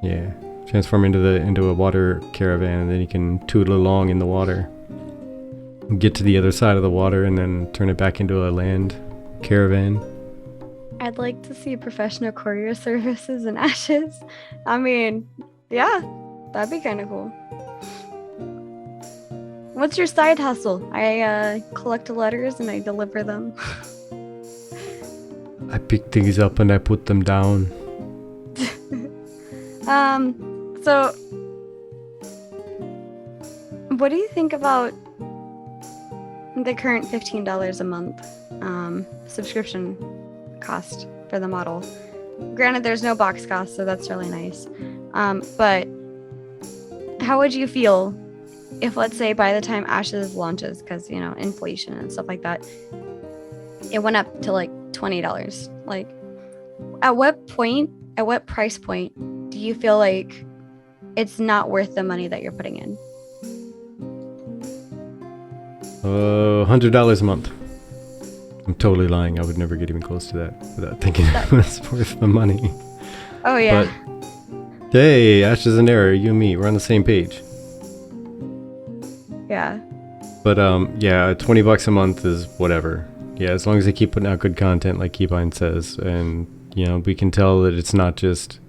Yeah, transform into a water caravan, and then you can tootle along in the water, get to the other side of the water, and then turn it back into a land caravan. I'd like to see professional courier services in Ashes. I mean, yeah, that'd be kind of cool. What's your side hustle? I collect letters and I deliver them. I pick things up and I put them down. So what do you think about the current $15 a month subscription cost for the model? Granted, there's no box cost, so that's really nice. But how would you feel if, let's say, by the time Ashes launches, because inflation and stuff like that, it went up to like $20? Like, at what price point do you feel like it's not worth the money that you're putting in? $100 a month. I'm totally lying. I would never get even close to that without thinking it was worth the money. Oh yeah. But hey, Ashes and Error, you and me, we're on the same page. Yeah. But yeah, $20 a month is whatever. Yeah, as long as they keep putting out good content, like Keybind says, and we can tell that it's not just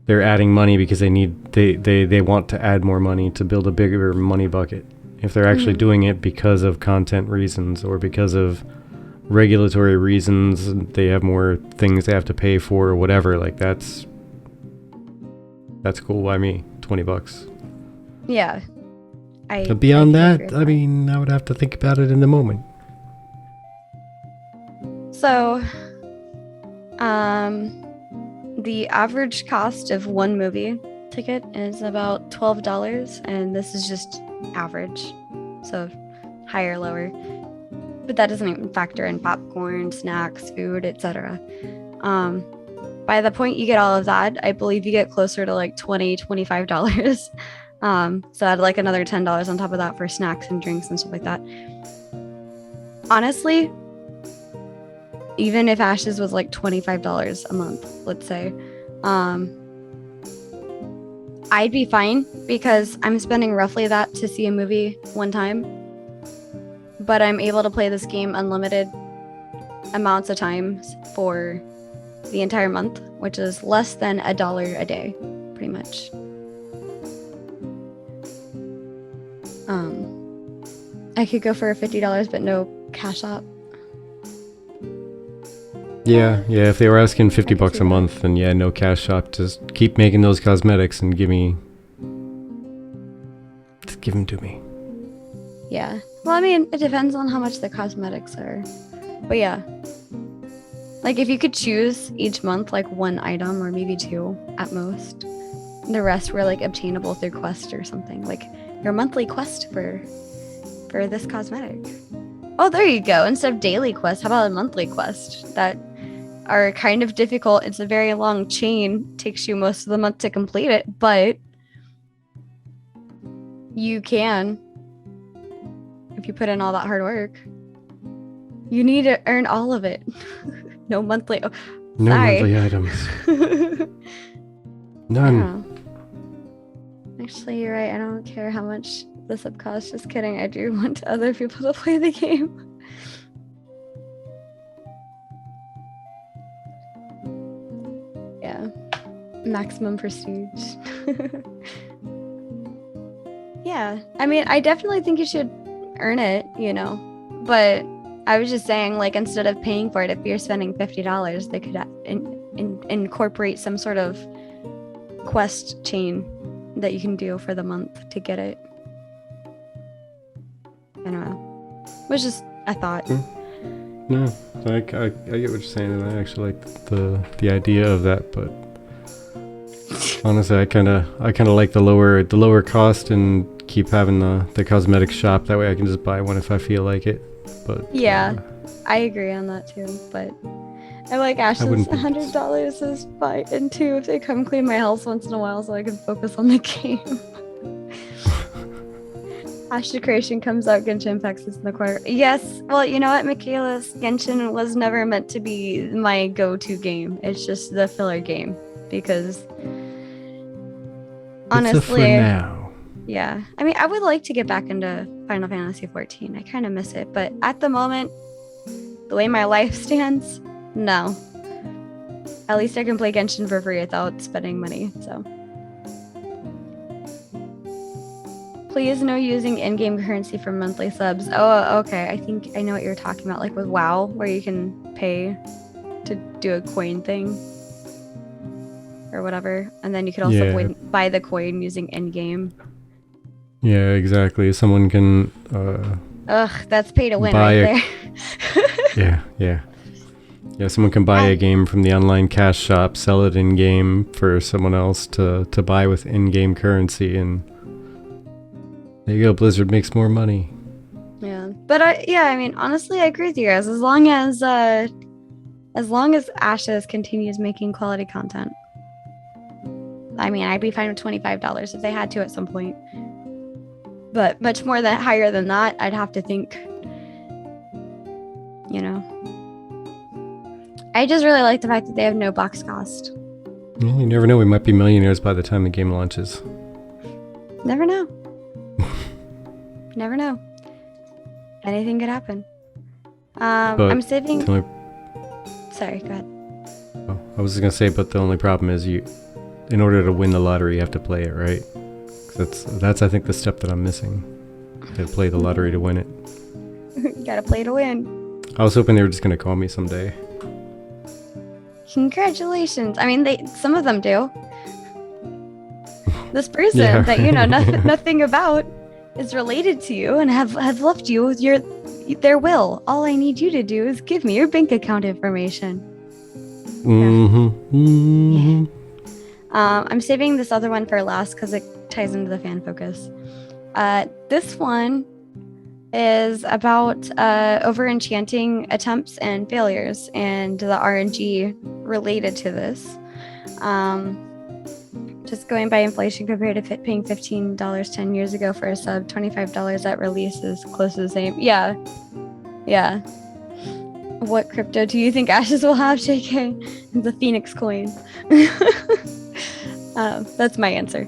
they're adding money because they want to add more money to build a bigger money bucket. If they're actually doing it because of content reasons or because of regulatory reasons, they have more things they have to pay for or whatever, like that's cool by me. $20. Yeah. But beyond that, I mean, I would have to think about it in the moment. So, the average cost of one movie ticket is about $12, and this is just average, so higher, lower. But that doesn't even factor in popcorn, snacks, food, etc. By the point you get all of that, I believe you get closer to like $25. So I'd like another $10 on top of that for snacks and drinks and stuff like that. Honestly, even if Ashes was like $25 a month, let's say, I'd be fine because I'm spending roughly that to see a movie one time, but I'm able to play this game unlimited amounts of times for the entire month, which is less than $1 a day, pretty much. I could go for $50, but no cash out. Yeah, if they were asking $50 a month, then yeah, no cash shop. Just keep making those cosmetics and give them to me. Yeah. Well, I mean, it depends on how much the cosmetics are. But yeah. Like, if you could choose each month, like, one item or maybe two at most. The rest were, like, obtainable through quest or something. Like, your monthly quest for this cosmetic. Oh, there you go. Instead of daily quest, how about a monthly quest that are kind of difficult? It's a very long chain. Takes you most of the month to complete it, but you can if you put in all that hard work. You need to earn all of it. No monthly. Oh, no sorry. monthly items. None. Yeah. Actually, you're right. I don't care how much the sub costs. Just kidding. I do want other people to play the game. Yeah. Maximum prestige. Yeah. I mean, I definitely think you should earn it, you know. But I was just saying, like, instead of paying for it, if you're spending $50, they could incorporate some sort of quest chain that you can do for the month to get it. I don't know. It was just a thought. No, I get what you're saying, and I actually like the idea of that. But honestly, I kind of like the lower cost and keep having the cosmetic shop. That way, I can just buy one if I feel like it. But yeah, I agree on that too. But I like Ash's $100 is fine, and too if they come clean my house once in a while, so I can focus on the game. Ash Creation comes out, Genshin Impacts is in the corner. Yes, well, you know what, Michaela? Genshin was never meant to be my go-to game. It's just the filler game because honestly, it's a for now. Yeah, I mean, I would like to get back into Final Fantasy XIV. I kind of miss it, but at the moment, the way my life stands, no. At least I can play Genshin for free without spending money, so. Please no using in-game currency for monthly subs. Oh, okay. I think I know what you're talking about, like with WoW, where you can pay to do a coin thing or whatever, and then you could also buy the coin using in-game. Yeah, exactly. Someone can Ugh, that's pay to win right there. Yeah. Someone can buy a game from the online cash shop, sell it in game for someone else to buy with in-game currency, and there you go. Blizzard makes more money. Yeah, but I mean, honestly, I agree with you guys. As long as Ashes continues making quality content, I mean, I'd be fine with $25 if they had to at some point. But much more higher than that, I'd have to think, you know. I just really like the fact that they have no box cost. Yeah, you never know. We might be millionaires by the time the game launches. Never know. Never know. Anything could happen. I'm saving... Sorry, go ahead. Oh, I was just going to say, but the only problem is in order to win the lottery, you have to play it, right? That's I think the step that I'm missing. You gotta play the lottery to win it. You gotta play to win. I was hoping they were just gonna call me someday. Congratulations. I mean, some of them do. This person that you know nothing about is related to you and have left you with their will. All I need you to do is give me your bank account information. Mm-hmm. Yeah. I'm saving this other one for last because it ties into the fan focus. This one is about over enchanting attempts and failures and the RNG related to this. Just going by inflation compared to paying $15 10 years ago for a sub, $25 at release is close to the same. Yeah. What crypto do you think Ashes will have, JK? The Phoenix coin. That's my answer.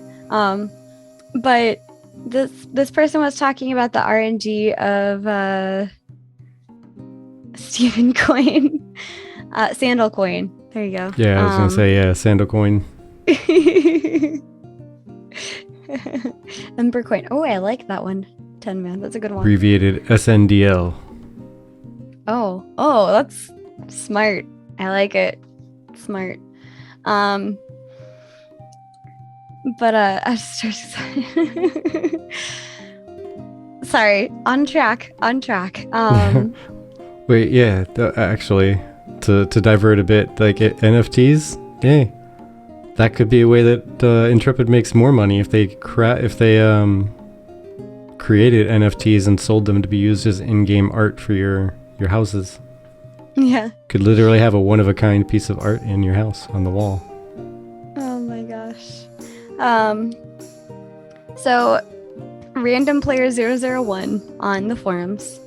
But this person was talking about the RNG of Steven coin, Sandal coin. There you go. Yeah, I was gonna say Sandal coin. Ember coin. Oh, I like that one. 10 man. That's a good one. Abbreviated SNDL. Oh, that's smart. I like it. Smart. But I just sorry. On track. Wait, yeah. Actually, to divert a bit, like NFTs. Yeah, that could be a way that Intrepid makes more money if they created NFTs and sold them to be used as in-game art for your houses. Yeah. Could literally have a one-of-a-kind piece of art in your house on the wall. Oh my gosh. So random player 001 on the forums,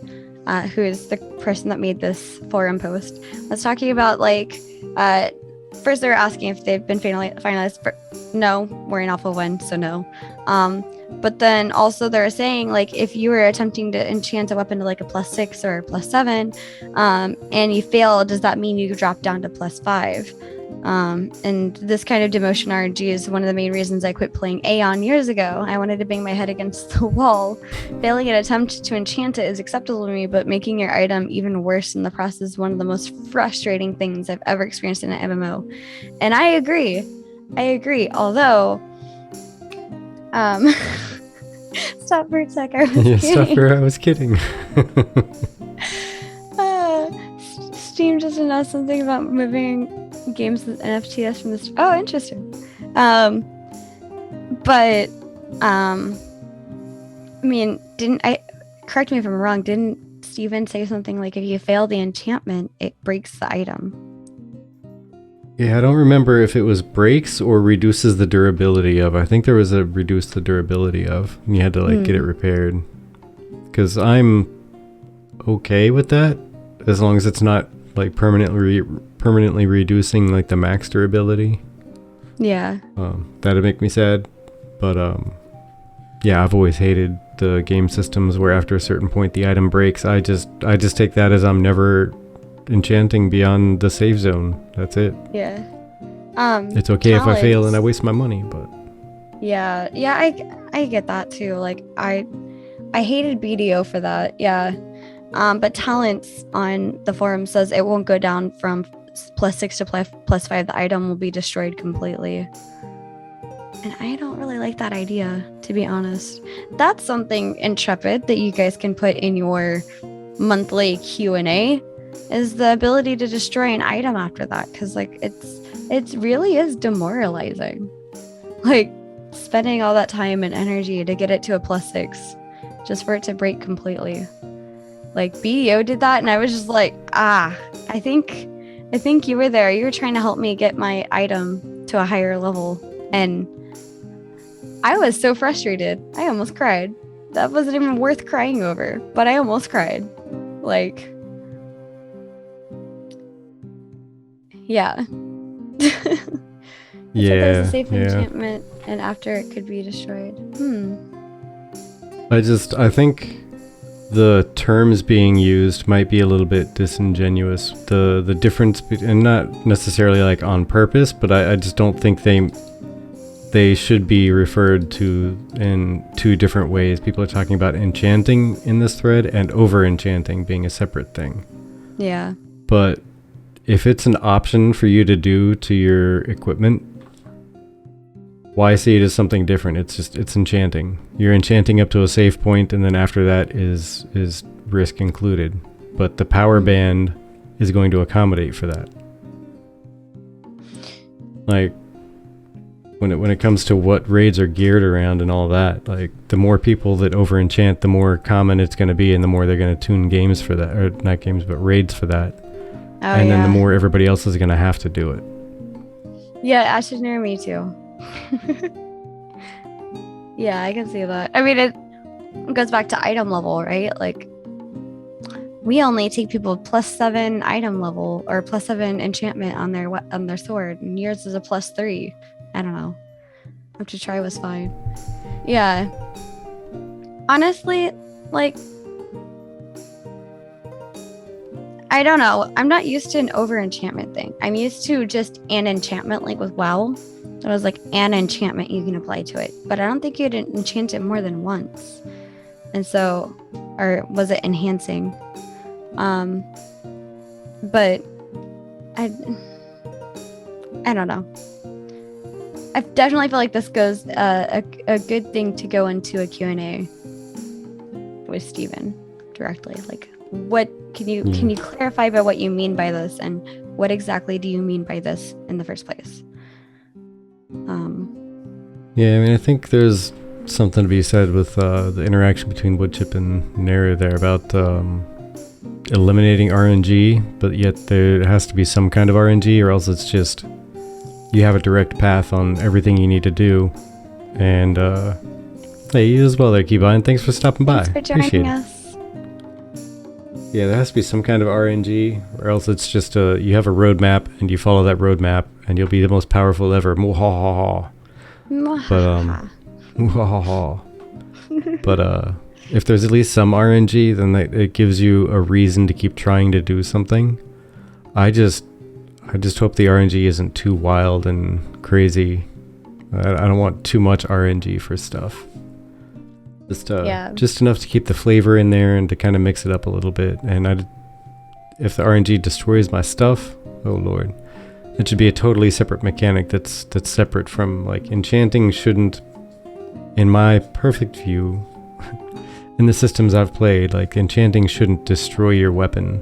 who is the person that made this forum post, was talking about first they were asking if they've been finalized for no, we're in alpha 1, so no. But then also they're saying if you were attempting to enchant a weapon to a +6 or +7, and you fail, does that mean you drop down to +5? And this kind of demotion RNG is one of the main reasons I quit playing Aeon years ago. I wanted to bang my head against the wall. Failing an attempt to enchant it is acceptable to me, but making your item even worse in the process is one of the most frustrating things I've ever experienced in an MMO. And I agree. Although, stop for a sec. I was kidding. Steam just announced something about moving games with NFTs from this. Oh, interesting. But I mean, correct me if I'm wrong, didn't Steven say something like if you fail the enchantment, it breaks the item? Yeah, I don't remember if it was breaks or reduces the durability of. I think there was a reduce the durability of, and you had to get it repaired. Because I'm okay with that, as long as it's not permanently reducing the max durability. Yeah. That'd make me sad. But yeah, I've always hated the game systems where after a certain point the item breaks. I just take that as I'm never enchanting beyond the save zone. That's it. Yeah. It's okay if I fail and I waste my money, but yeah, I get that too. I hated BDO for that. Yeah. But Talents on the forum says it won't go down from +6 to +5. The item will be destroyed completely. And I don't really like that idea, to be honest. That's something Intrepid that you guys can put in your monthly Q&A, is the ability to destroy an item after that, because it really is demoralizing. Spending all that time and energy to get it to a +6 just for it to break completely. BDO did that, and I was just I think you were there. You were trying to help me get my item to a higher level, and I was so frustrated. I almost cried. That wasn't even worth crying over, but I almost cried. Yeah. Yeah. There's a safe enchantment, and after it could be destroyed. I think the terms being used might be a little bit disingenuous. The difference, and not necessarily on purpose, but I just don't think they should be referred to in two different ways. People are talking about enchanting in this thread and over enchanting being a separate thing. Yeah. But if it's an option for you to do to your equipment, why see it as something different? It's enchanting. You're enchanting up to a safe point, and then after that is risk included. But the power band is going to accommodate for that. when it comes to what raids are geared around and all that, like the more people that over enchant, the more common it's going to be, and the more they're going to tune games for that, or not games but raids for that. And then the more everybody else is going to have to do it. Yeah, Ash is near me too. Yeah, I can see that. I mean, it goes back to item level, right? Like, we only take people +7 item level or +7 enchantment on their sword, and yours is a +3. I don't know. Up to try was fine. Yeah. Honestly, like, I don't know. I'm not used to an over enchantment thing. I'm used to just an enchantment, like with WoW. So it was like an enchantment you can apply to it. But I don't think you'd enchant it more than once. And so, or was it enhancing? But I don't know. I definitely feel like this goes a good thing to go into a Q&A with Steven directly. Like, what can you clarify about what you mean by this, and what exactly do you mean by this in the first place? Yeah, I mean, I think there's something to be said with the interaction between Woodchip and Nera there about eliminating RNG, but yet there has to be some kind of RNG, or else it's just you have a direct path on everything you need to do. And hey, you as well there, Keybine. Thanks for stopping by. Thanks for joining us. Yeah, there has to be some kind of RNG, or else it's just you have a roadmap and you follow that roadmap and you'll be the most powerful ever. Mwahaha. But if there's at least some RNG, then it gives you a reason to keep trying to do something. I just hope the RNG isn't too wild and crazy. I don't want too much RNG for stuff. Just enough to keep the flavor in there and to kind of mix it up a little bit. And if the RNG destroys my stuff, oh lord, it should be a totally separate mechanic that's separate from, like, enchanting shouldn't, in my perfect view, in the systems I've played, like, enchanting shouldn't destroy your weapon.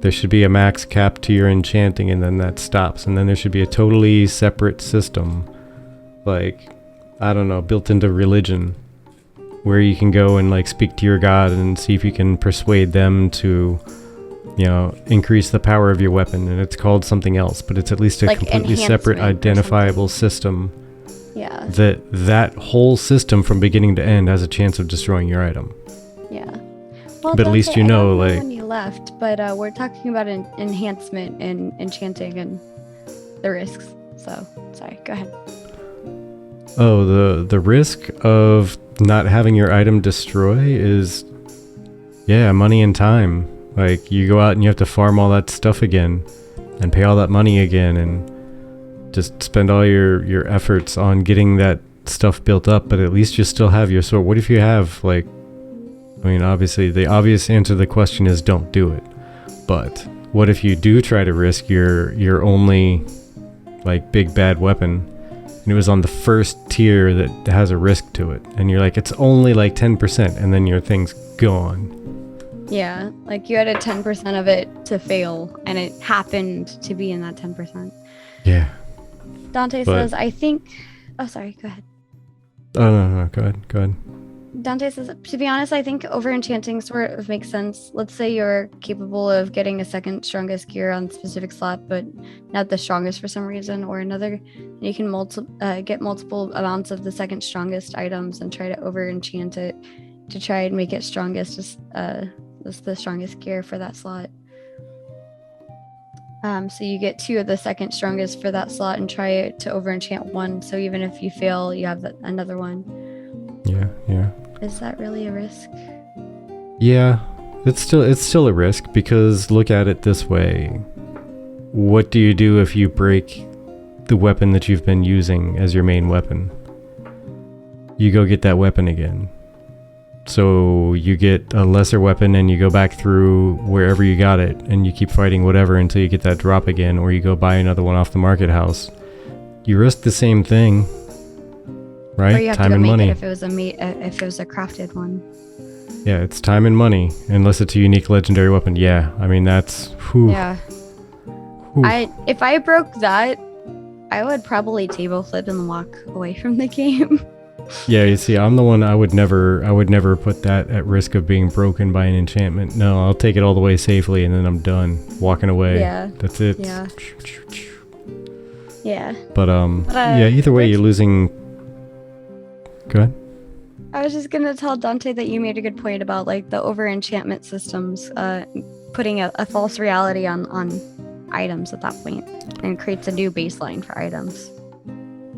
There should be a max cap to your enchanting, and then that stops. And then there should be a totally separate system, like, I don't know, built into religion, where you can go and, like, speak to your god and see if you can persuade them to, you know, increase the power of your weapon. And it's called something else, but it's at least a like completely separate identifiable system. Yeah. That whole system from beginning to end has a chance of destroying your item. Yeah. Well, but at least you know, like, when you left, but we're talking about an enhancement and enchanting and the risks. So, sorry, go ahead. Oh, the risk of not having your item destroy is, yeah, money and time. Like, you go out and you have to farm all that stuff again and pay all that money again and just spend all your efforts on getting that stuff built up, but at least you still have your sword. What if you have, like, I mean, obviously the obvious answer to the question is don't do it. But what if you do try to risk your only, like, big bad weapon, and it was on the first tier that has a risk to it, and you're like, it's only like 10%, and then your thing's gone. Yeah, like you had a 10% of it to fail, and it happened to be in that 10%. Yeah. Dante says, I think... Oh, sorry, go ahead. Oh, no, go ahead. Dante says, to be honest, I think over-enchanting sort of makes sense. Let's say you're capable of getting a second strongest gear on a specific slot, but not the strongest for some reason or another. You can get multiple amounts of the second strongest items and try to over-enchant it to try and make it strongest, as the strongest gear for that slot. So you get 2 of the second strongest for that slot and try to over-enchant 1. So even if you fail, you have another one. Yeah. Is that really a risk? Yeah, it's still a risk, because look at it this way. What do you do if you break the weapon that you've been using as your main weapon? You go get that weapon again. So you get a lesser weapon and you go back through wherever you got it and you keep fighting whatever until you get that drop again, or you go buy another one off the market house. You risk the same thing. Right? Or you have time to go and make money. it if it was a crafted one. Yeah, it's time and money, unless it's a unique legendary weapon. Yeah, I mean, that's... Whew. Yeah. Whew. If I broke that, I would probably table flip and walk away from the game. Yeah, you see, I'm the one. I would never put that at risk of being broken by an enchantment. No, I'll take it all the way safely, and then I'm done walking away. Yeah. That's it. Yeah. Yeah. But yeah. Either way, you're losing. Go ahead. I was just gonna tell Dante that you made a good point about like the over enchantment systems, putting a false reality on items at that point, and creates a new baseline for items.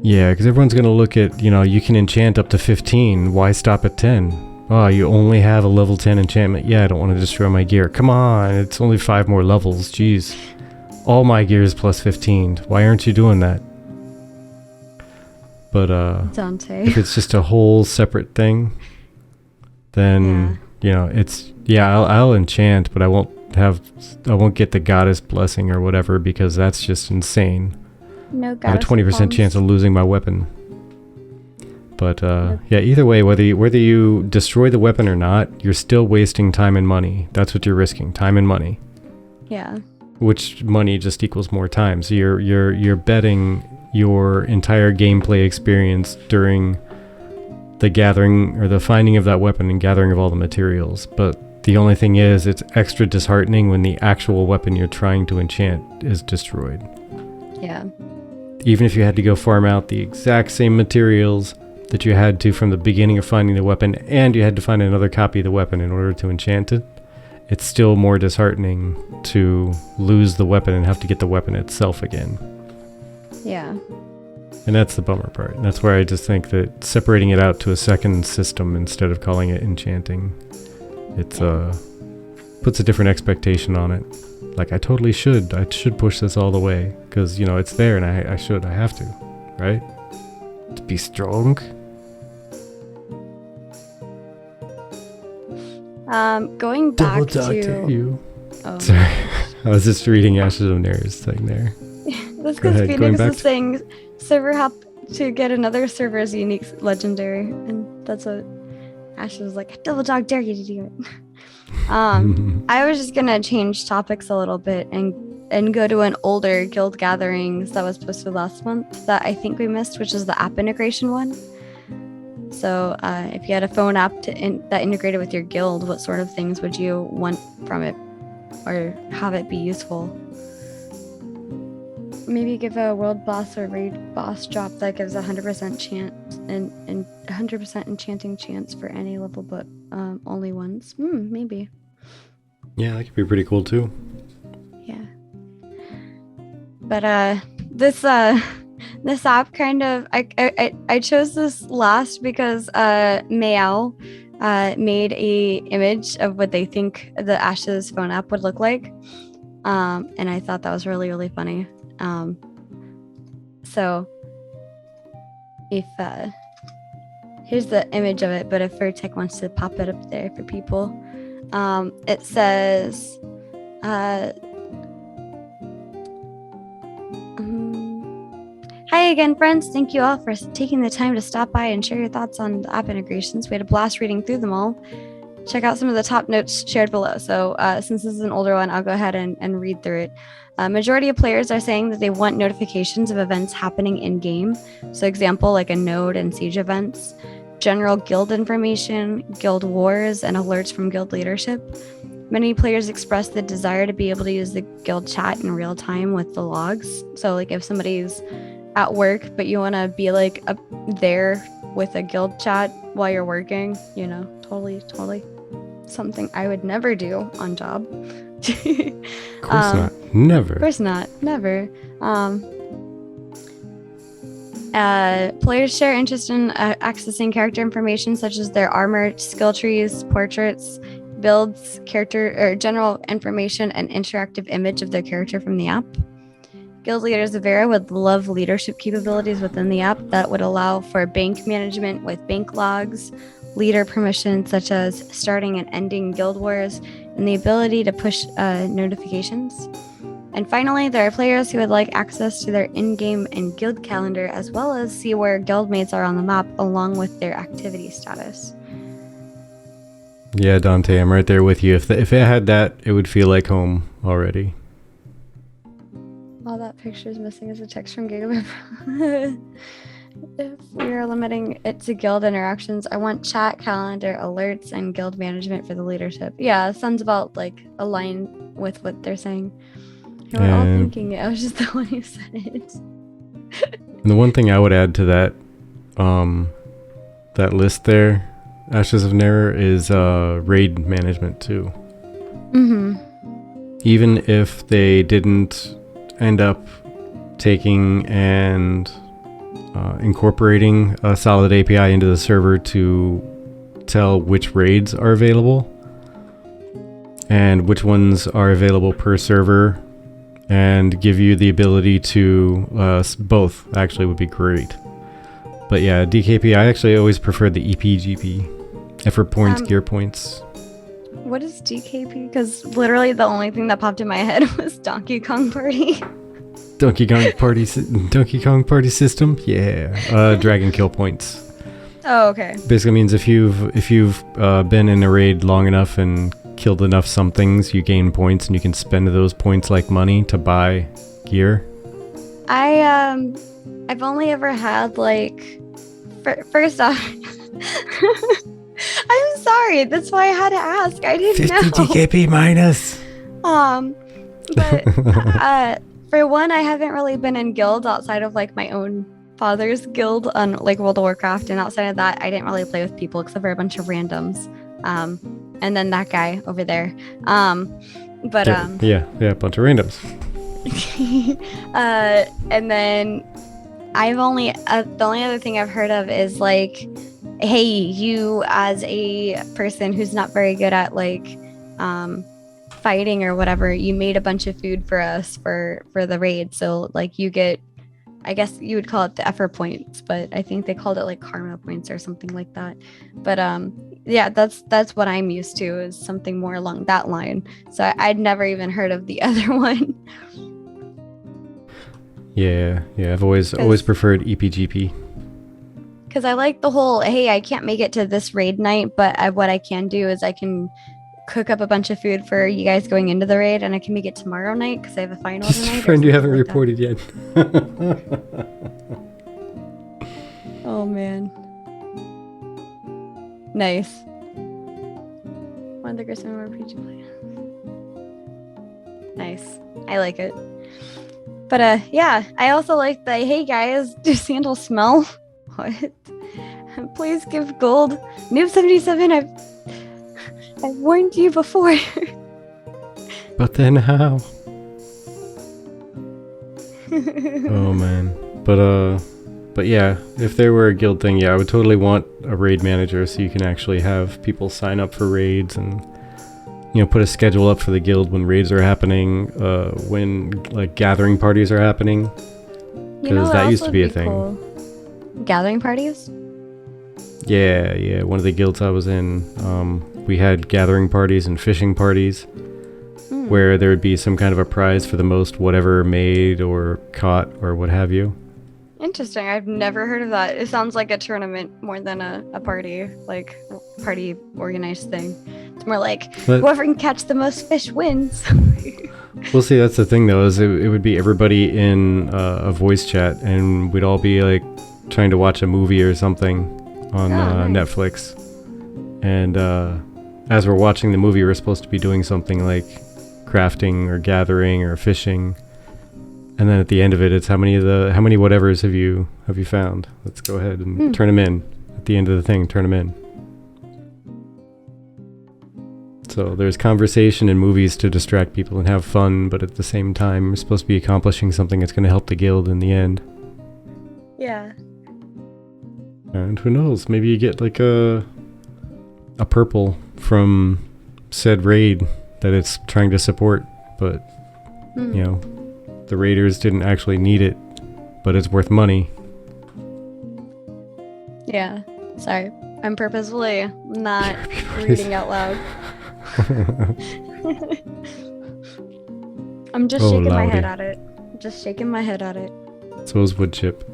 Yeah, because everyone's going to look at, you can enchant up to 15. Why stop at 10? Oh, you only have a level 10 enchantment. Yeah, I don't want to destroy my gear. Come on, it's only 5 more levels. Jeez. All my gear is plus 15. Why aren't you doing that? But Dante. if it's just a whole separate thing, then, I'll enchant, but I won't get the goddess blessing or whatever, because that's just insane. No, I have a 20% chance of losing my weapon. But yeah, either way, whether you destroy the weapon or not, you're still wasting time and money. That's what you're risking, time and money. Yeah. Which money just equals more time. So you're betting your entire gameplay experience during the gathering or the finding of that weapon and gathering of all the materials. But the only thing is, it's extra disheartening when the actual weapon you're trying to enchant is destroyed. Yeah. Even if you had to go farm out the exact same materials that you had to from the beginning of finding the weapon, and you had to find another copy of the weapon in order to enchant it, it's still more disheartening to lose the weapon and have to get the weapon itself again. Yeah. And that's the bummer part. And that's where I just think that separating it out to a second system instead of calling it enchanting, it's puts a different expectation on it. Like, I should push this all the way, because, it's there, and I have to, right? To be strong. Going back to you. Oh. Sorry, I was just reading Ashes of Nares thing there. That's because Phoenix is saying server hop to get another server's unique legendary, and that's what Ashes was like, double dog dare you to do it. I was just gonna change topics a little bit and go to an older guild gatherings that was posted last month that I think we missed, which is the app integration one. So if you had a phone app that integrated with your guild, what sort of things would you want from it or have it be useful? Maybe give a world boss or raid boss drop that gives 100% chance and 100% enchanting chance for any level, but only once. Maybe. Yeah, that could be pretty cool too. Yeah. But this app kind of I chose this last because Meow made a image of what they think the Ashes phone app would look like, and I thought that was really, really funny. So if here's the image of it, but if Vertec wants to pop it up there for people, it says hi again, friends. Thank you all for taking the time to stop by and share your thoughts on the app integrations. We had a blast reading through them all. Check out some of the top notes shared below. So since this is an older one, I'll go ahead and read through it. Majority of players are saying that they want notifications of events happening in-game. So example, like a node and siege events, general guild information, guild wars, and alerts from guild leadership. Many players express the desire to be able to use the guild chat in real time with the logs. So like if somebody's at work, but you want to be like up there with a guild chat while you're working, totally something I would never do on job. Of course not. Never. Of course not. Never. Players share interest in accessing character information such as their armor, skill trees, portraits, builds, character or general information, and interactive image of their character from the app. Guild leaders of Vera would love leadership capabilities within the app that would allow for bank management with bank logs, leader permissions such as starting and ending guild wars, and the ability to push notifications. And finally, there are players who would like access to their in-game and guild calendar, as well as see where guildmates are on the map along with their activity status. Yeah, Dante, I'm right there with you. If it had that, it would feel like home already. All that picture is missing is a text from Gigabit. If we are limiting it to guild interactions, I want chat, calendar, alerts, and guild management for the leadership. Yeah, sounds about like align with what they're saying. We're all thinking it. I was just the one who said it. And the one thing I would add to that, that list there, Ashes of Never, is raid management too. Mm-hmm. Even if they didn't end up taking and incorporating a solid API into the server to tell which raids are available and which ones are available per server, and give you the ability to both actually would be great. But yeah, DKP, I actually always preferred the EPGP, effort points, gear points. What is DKP? Because literally the only thing that popped in my head was Donkey Kong Party. Donkey Kong Party system, yeah. Dragon kill points. Oh, okay. Basically means if you've been in a raid long enough and killed enough somethings, you gain points, and you can spend those points like money to buy gear. I've only ever had like, first off, I'm sorry. That's why I had to ask. I didn't 50 know. 50 DKP minus. But for one, I haven't really been in guilds outside of like my own father's guild on like World of Warcraft, and outside of that, I didn't really play with people except for a bunch of randoms. And then that guy over there. Yeah, a bunch of randoms. And then I've only the only other thing I've heard of is like, hey, you as a person who's not very good at like fighting or whatever, you made a bunch of food for us for the raid, so like you get, I guess you would call it the effort points, but I think they called it like karma points or something like that. But yeah, that's what I'm used to, is something more along that line. So I'd never even heard of the other one. Yeah, I've always preferred EPGP. Because I like the whole, hey, I can't make it to this raid night, but what I can do is I can cook up a bunch of food for you guys going into the raid, and I can make it tomorrow night because I have a final tonight. Friend you haven't reported yet. Oh man. Nice. One of the greatest memory PG play. Nice. I like it. But yeah, I also like the, hey guys, do sandals smell? What? Please give gold. Noob 77, I've warned you before. But then how? Oh man. But yeah, if there were a guild thing, yeah, I would totally want a raid manager so you can actually have people sign up for raids and, you know, put a schedule up for the guild when raids are happening, when like gathering parties are happening. Because that used to be a thing. Cool. Gathering parties? Yeah. One of the guilds I was in, we had gathering parties and fishing parties where there would be some kind of a prize for the most whatever made or caught or what have you. Interesting. I've never heard of that. It sounds like a tournament more than a party, like party organized thing. It's more like whoever can catch the most fish wins. We'll see. That's the thing, though, is it would be everybody in a voice chat, and we'd all be like trying to watch a movie or something on nice. Netflix. And as we're watching the movie, we're supposed to be doing something like crafting or gathering or fishing. And then at the end of it, it's how many whatevers have you found? Let's go ahead and turn them in. At the end of the thing, turn them in. So there's conversation in movies to distract people and have fun, but at the same time, we're supposed to be accomplishing something that's going to help the guild in the end. Yeah. And who knows? Maybe you get like a purple from said raid that it's trying to support, but you know, the raiders didn't actually need it, but it's worth money. Yeah. Sorry. I'm purposefully not reading out loud. I'm just shaking my head at it. Just shaking my head at it. So is wood chip.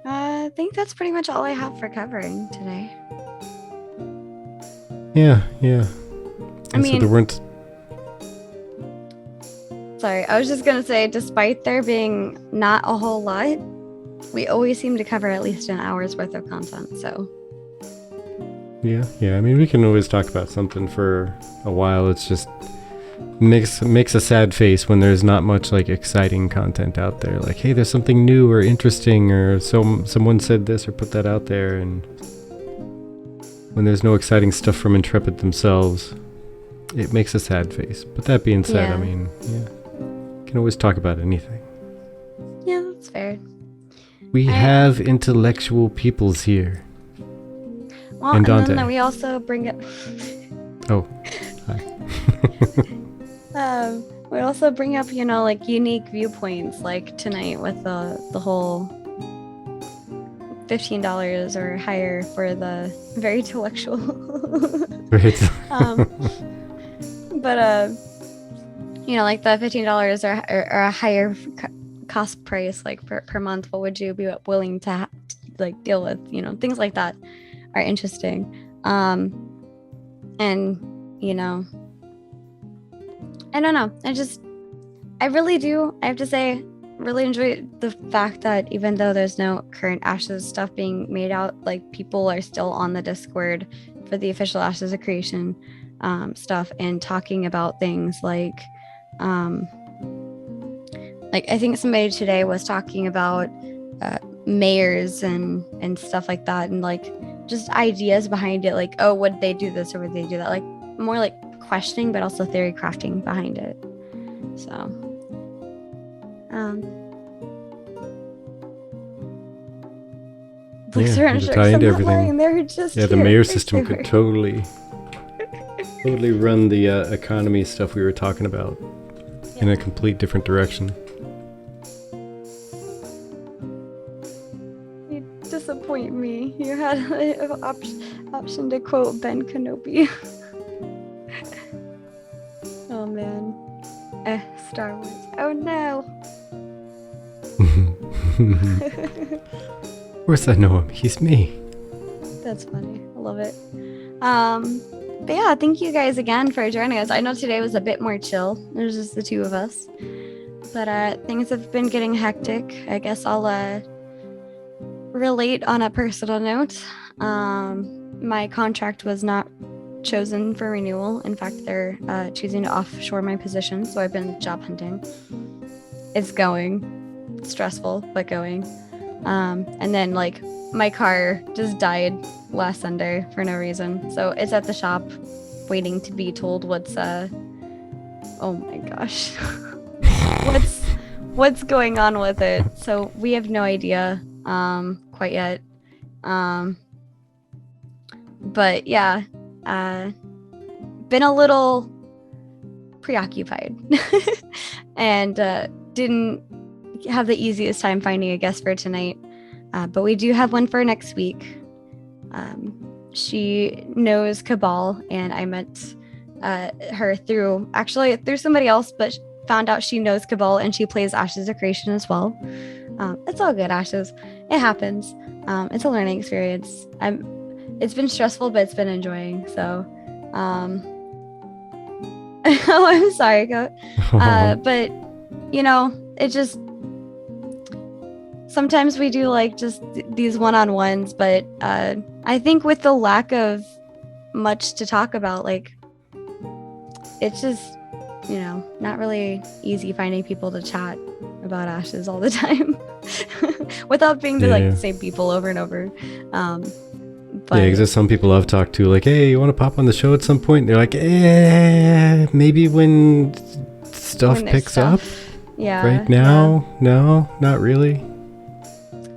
I think that's pretty much all I have for covering today. Yeah. I mean, so there weren't. Sorry, I was just gonna say, despite there being not a whole lot, we always seem to cover at least an hour's worth of content. So Yeah. I mean, we can always talk about something for a while. It's just makes a sad face when there's not much like exciting content out there. Like, hey, there's something new or interesting, or someone said this or put that out there, and when there's no exciting stuff from Intrepid themselves, it makes a sad face. But that being said, Yeah. I mean, yeah, can always talk about anything. yeah, that's fair. We have intellectual peoples here. Well, And and Dante. then we also bring up. Oh, hi. We also bring up, like unique viewpoints, like tonight with the whole $15 or higher for the very intellectual. Right. But like the $15 or a higher cost price, like per month, what would you be willing to like deal with? Things like that are interesting. And I don't know. I really do. I have to say, really enjoy the fact that even though there's no current Ashes stuff being made out, like people are still on the Discord for the official Ashes of Creation stuff and talking about things like I think somebody today was talking about mayors and stuff like that, and like just ideas behind it, like, oh, would they do this or would they do that, like more like questioning but also theory crafting behind it. So books are to insurance. tie I'm into not everything. lying, they're just Yeah, the here. mayor They system were. could totally run the economy stuff we were talking about in a complete different direction. You disappoint me. You had an option to quote Ben Kenobi. Oh man. Star Wars. Oh no. Of course I know him. He's me. That's funny. I love it. But yeah, thank you guys again for joining us. I know today was a bit more chill. There's just the two of us. But things have been getting hectic. I guess I'll relate on a personal note. My contract was not chosen for renewal. In fact, they're choosing to offshore my position, so I've been job hunting. It's going. It's stressful, but going. And then like my car just died last Sunday for no reason. So it's at the shop waiting to be told what's oh my gosh. what's going on with it. So we have no idea quite yet. But yeah, been a little preoccupied and didn't have the easiest time finding a guest for tonight. But we do have one for next week. She knows Cabal, and I met her through somebody else, but found out she knows Cabal and she plays Ashes of Creation as well. It's all good, Ashes. It happens. It's a learning experience. It's been stressful, but it's been enjoying. So, oh, I'm sorry, Goat. But it just sometimes we do like just these one-on-ones, but I think with the lack of much to talk about, like it's just not really easy finding people to chat about Ashes all the time without being the same people over and over. But because there's some people I've talked to, like, hey, you want to pop on the show at some point? They're like, maybe when stuff picks up. Yeah. Right now, no, not really.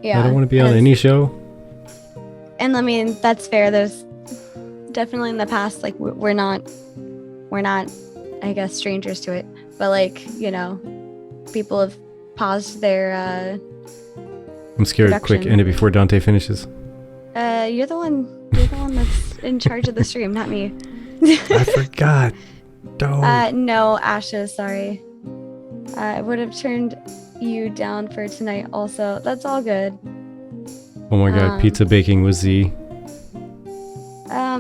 Yeah. I don't want to be on any show. And I mean, that's fair. There's definitely in the past, like we're not, I guess, strangers to it. But like, people have paused their I'm scared. production. Quick, end it before Dante finishes. You're the one that's in charge of the stream, not me. I forgot. Don't. No, Ashes, sorry. I would have turned you down for tonight also. That's all good. Oh my god, pizza baking with Z.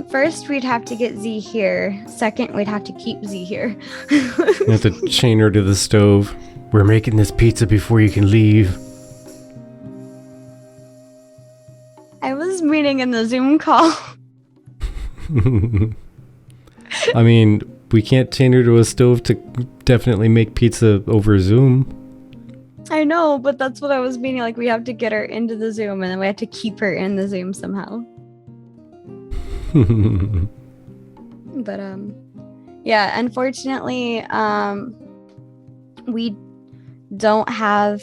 First, we'd have to get Z here. Second, we'd have to keep Z here. You have to chain her to the stove. We're making this pizza before you can leave. I was meeting in the Zoom call. I mean, we can't chain her to a stove to definitely make pizza over Zoom. I know, but that's what I was meaning. Like, we have to get her into the Zoom, and then we have to keep her in the Zoom somehow. But yeah, unfortunately, we don't have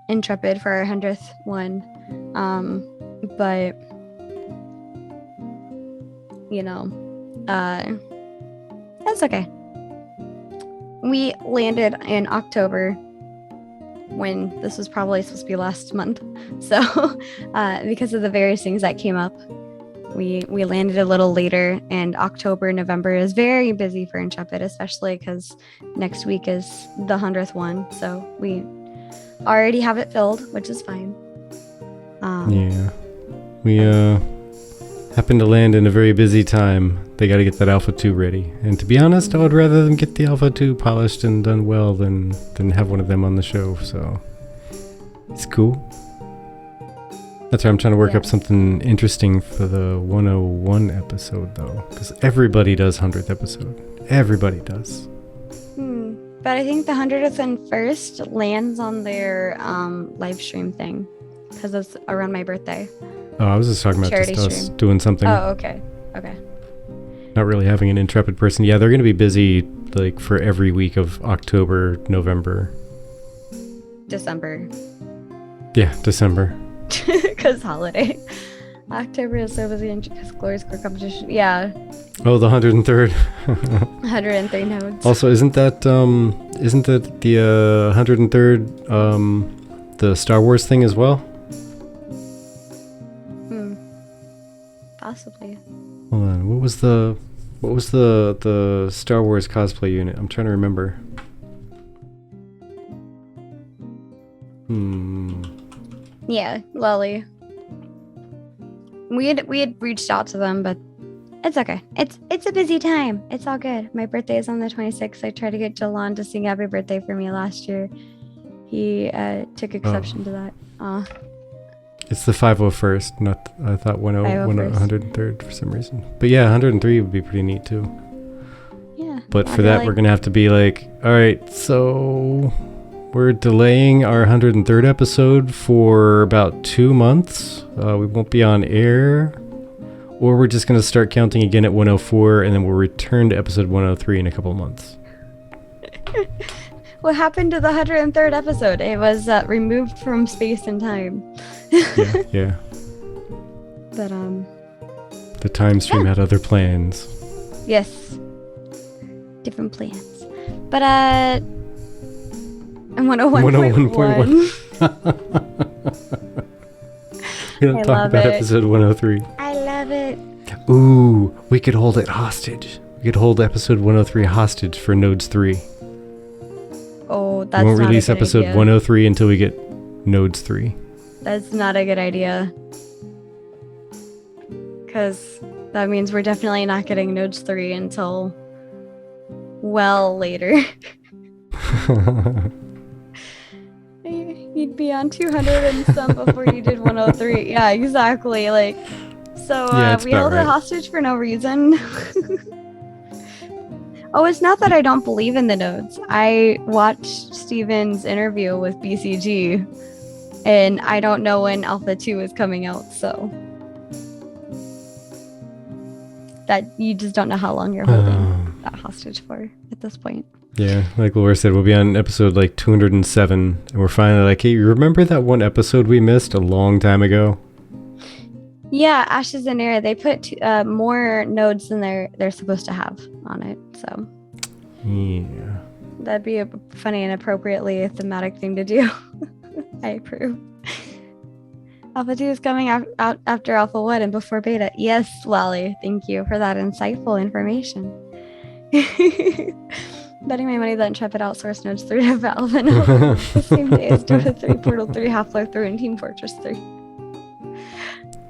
Intrepid for our 100th one. But you know, that's okay. We landed in October, when this was probably supposed to be last month. So because of the various things that came up, we landed a little later, and October, November is very busy for Intrepid, especially because next week is the 100th one. So we already have it filled, which is fine. Yeah. We happen to land in a very busy time. They got to get that Alpha 2 ready. And to be honest, I would rather them get the Alpha 2 polished and done well than have one of them on the show. So it's cool. That's why I'm trying to work up something interesting for the 101 episode, though. Because everybody does 100th episode. Everybody does. But I think the 100th and first lands on their live stream thing. Because it's around my birthday. Oh, I was just talking about Charity just us stream. doing something. Oh, okay. Okay. Not really having an Intrepid person. Yeah, they're going to be busy like for every week of October, November. December. Yeah, December. Because holiday. October is so busy because Glory Score competition. Yeah. Oh, the 103rd. 103 nodes. Also, isn't that the 103rd the Star Wars thing as well? Possibly. Hold on. What was the Star Wars cosplay unit? I'm trying to remember. Yeah, Lily. We had reached out to them, but it's okay. It's a busy time. It's all good. My birthday is on the 26th. I tried to get Jalon to sing Happy Birthday for me last year. He took exception to that. It's the 501st, not I thought 103rd for some reason. But yeah, 103 would be pretty neat too. Yeah. But for that, we're gonna have to be like, all right, so we're delaying our 103rd episode for about 2 months. We won't be on air, or we're just gonna start counting again at 104, and then we'll return to episode 103 in a couple of months. What happened to the 103rd episode? It was removed from space and time. Yeah. But the time stream had other plans. Yes. Different plans. But and 101.1. We don't talk about episode 103. I love it. Ooh, we could hold it hostage. We could hold episode 103 hostage for Nodes 3. Oh, that's not a good idea. We won't release episode 103 until we get Nodes 3. That's not a good idea. Because that means we're definitely not getting Nodes 3 until well later. You'd be on 200 and some before you did 103. Yeah, exactly. Like, so we held it hostage for no reason. Oh, it's not that I don't believe in the nodes. I watched Steven's interview with BCG, and I don't know when Alpha 2 is coming out, so that you just don't know how long you're holding that hostage for at this point. Yeah, like Laura said, we'll be on episode like 207, and we're finally like, hey, you remember that one episode we missed a long time ago? Yeah, Ashes and Air, they put more nodes than they're supposed to have on it, so yeah, that'd be a funny and appropriately thematic thing to do. I approve. Alpha 2 is coming out after Alpha 1 and before Beta. Yes, Lolly, thank you for that insightful information. Betting my money that Intrepid outsourced Nodes 3 to Valve and the same day as Dota 3, Portal 3, Half-Life 3, and Team Fortress 3.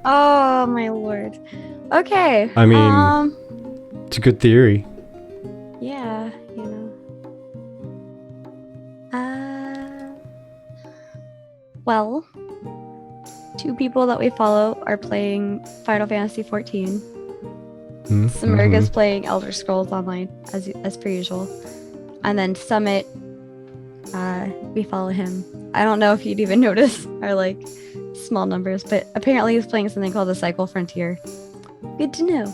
Oh my lord. Okay. I mean, it's a good theory. Yeah, you know. Well, two people that we follow are playing Final Fantasy 14. Samurg is playing Elder Scrolls Online as per usual, and then Summit, we follow him. I don't know if you'd even notice our like small numbers, but apparently he's playing something called the Cycle Frontier. Good to know.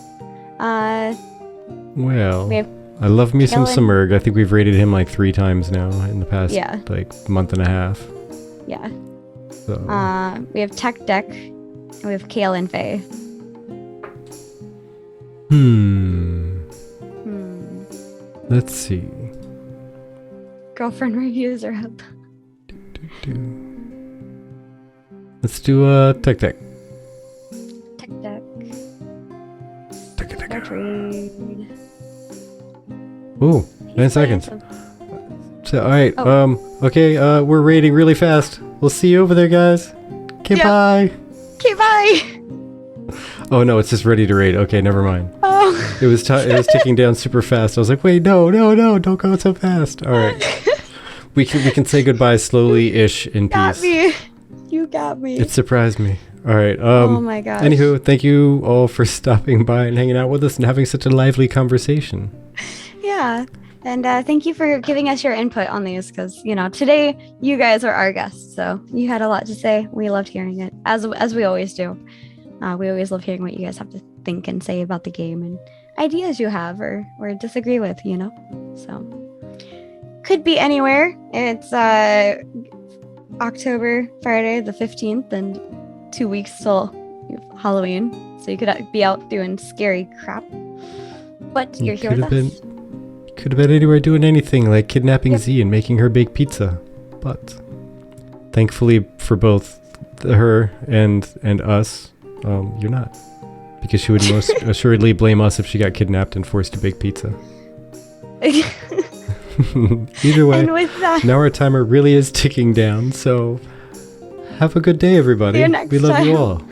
Well, we have I love me some Kellen. Samurg. I think we've rated him like 3 times now in the past like month and a half. Yeah. So. We have Tech Deck, and we have Kale and Faye. Let's see. Girlfriend reviews are up. Let's do Tech Deck. Tech Deck. Tech Deck. Trade. Ooh, 9 seconds. So, alright, okay, we're rating really fast. We'll see you over there, guys. Okay, bye. Okay, bye. Oh no, it's just ready to rate. Okay, never mind. Oh. It was ticking down super fast. I was like, wait, no, don't go so fast. All right, we can say goodbye slowly-ish in peace. Got me. You got me. It surprised me. All right. Oh my gosh. Anywho, thank you all for stopping by and hanging out with us and having such a lively conversation. Yeah. And thank you for giving us your input on these because, you know, today you guys are our guests. So you had a lot to say. We loved hearing it, as we always do. We always love hearing what you guys have to think and say about the game and ideas you have or disagree with, you know? So could be anywhere. It's October, Friday the 15th, and 2 weeks till Halloween. So you could be out doing scary crap. But you're here with us. Could have been anywhere doing anything, like kidnapping Z and making her bake pizza. But thankfully for both her and us, you're not. Because she would most assuredly blame us if she got kidnapped and forced to bake pizza. Either way, And with that, now our timer really is ticking down, so have a good day, everybody. see you next We love you time. all.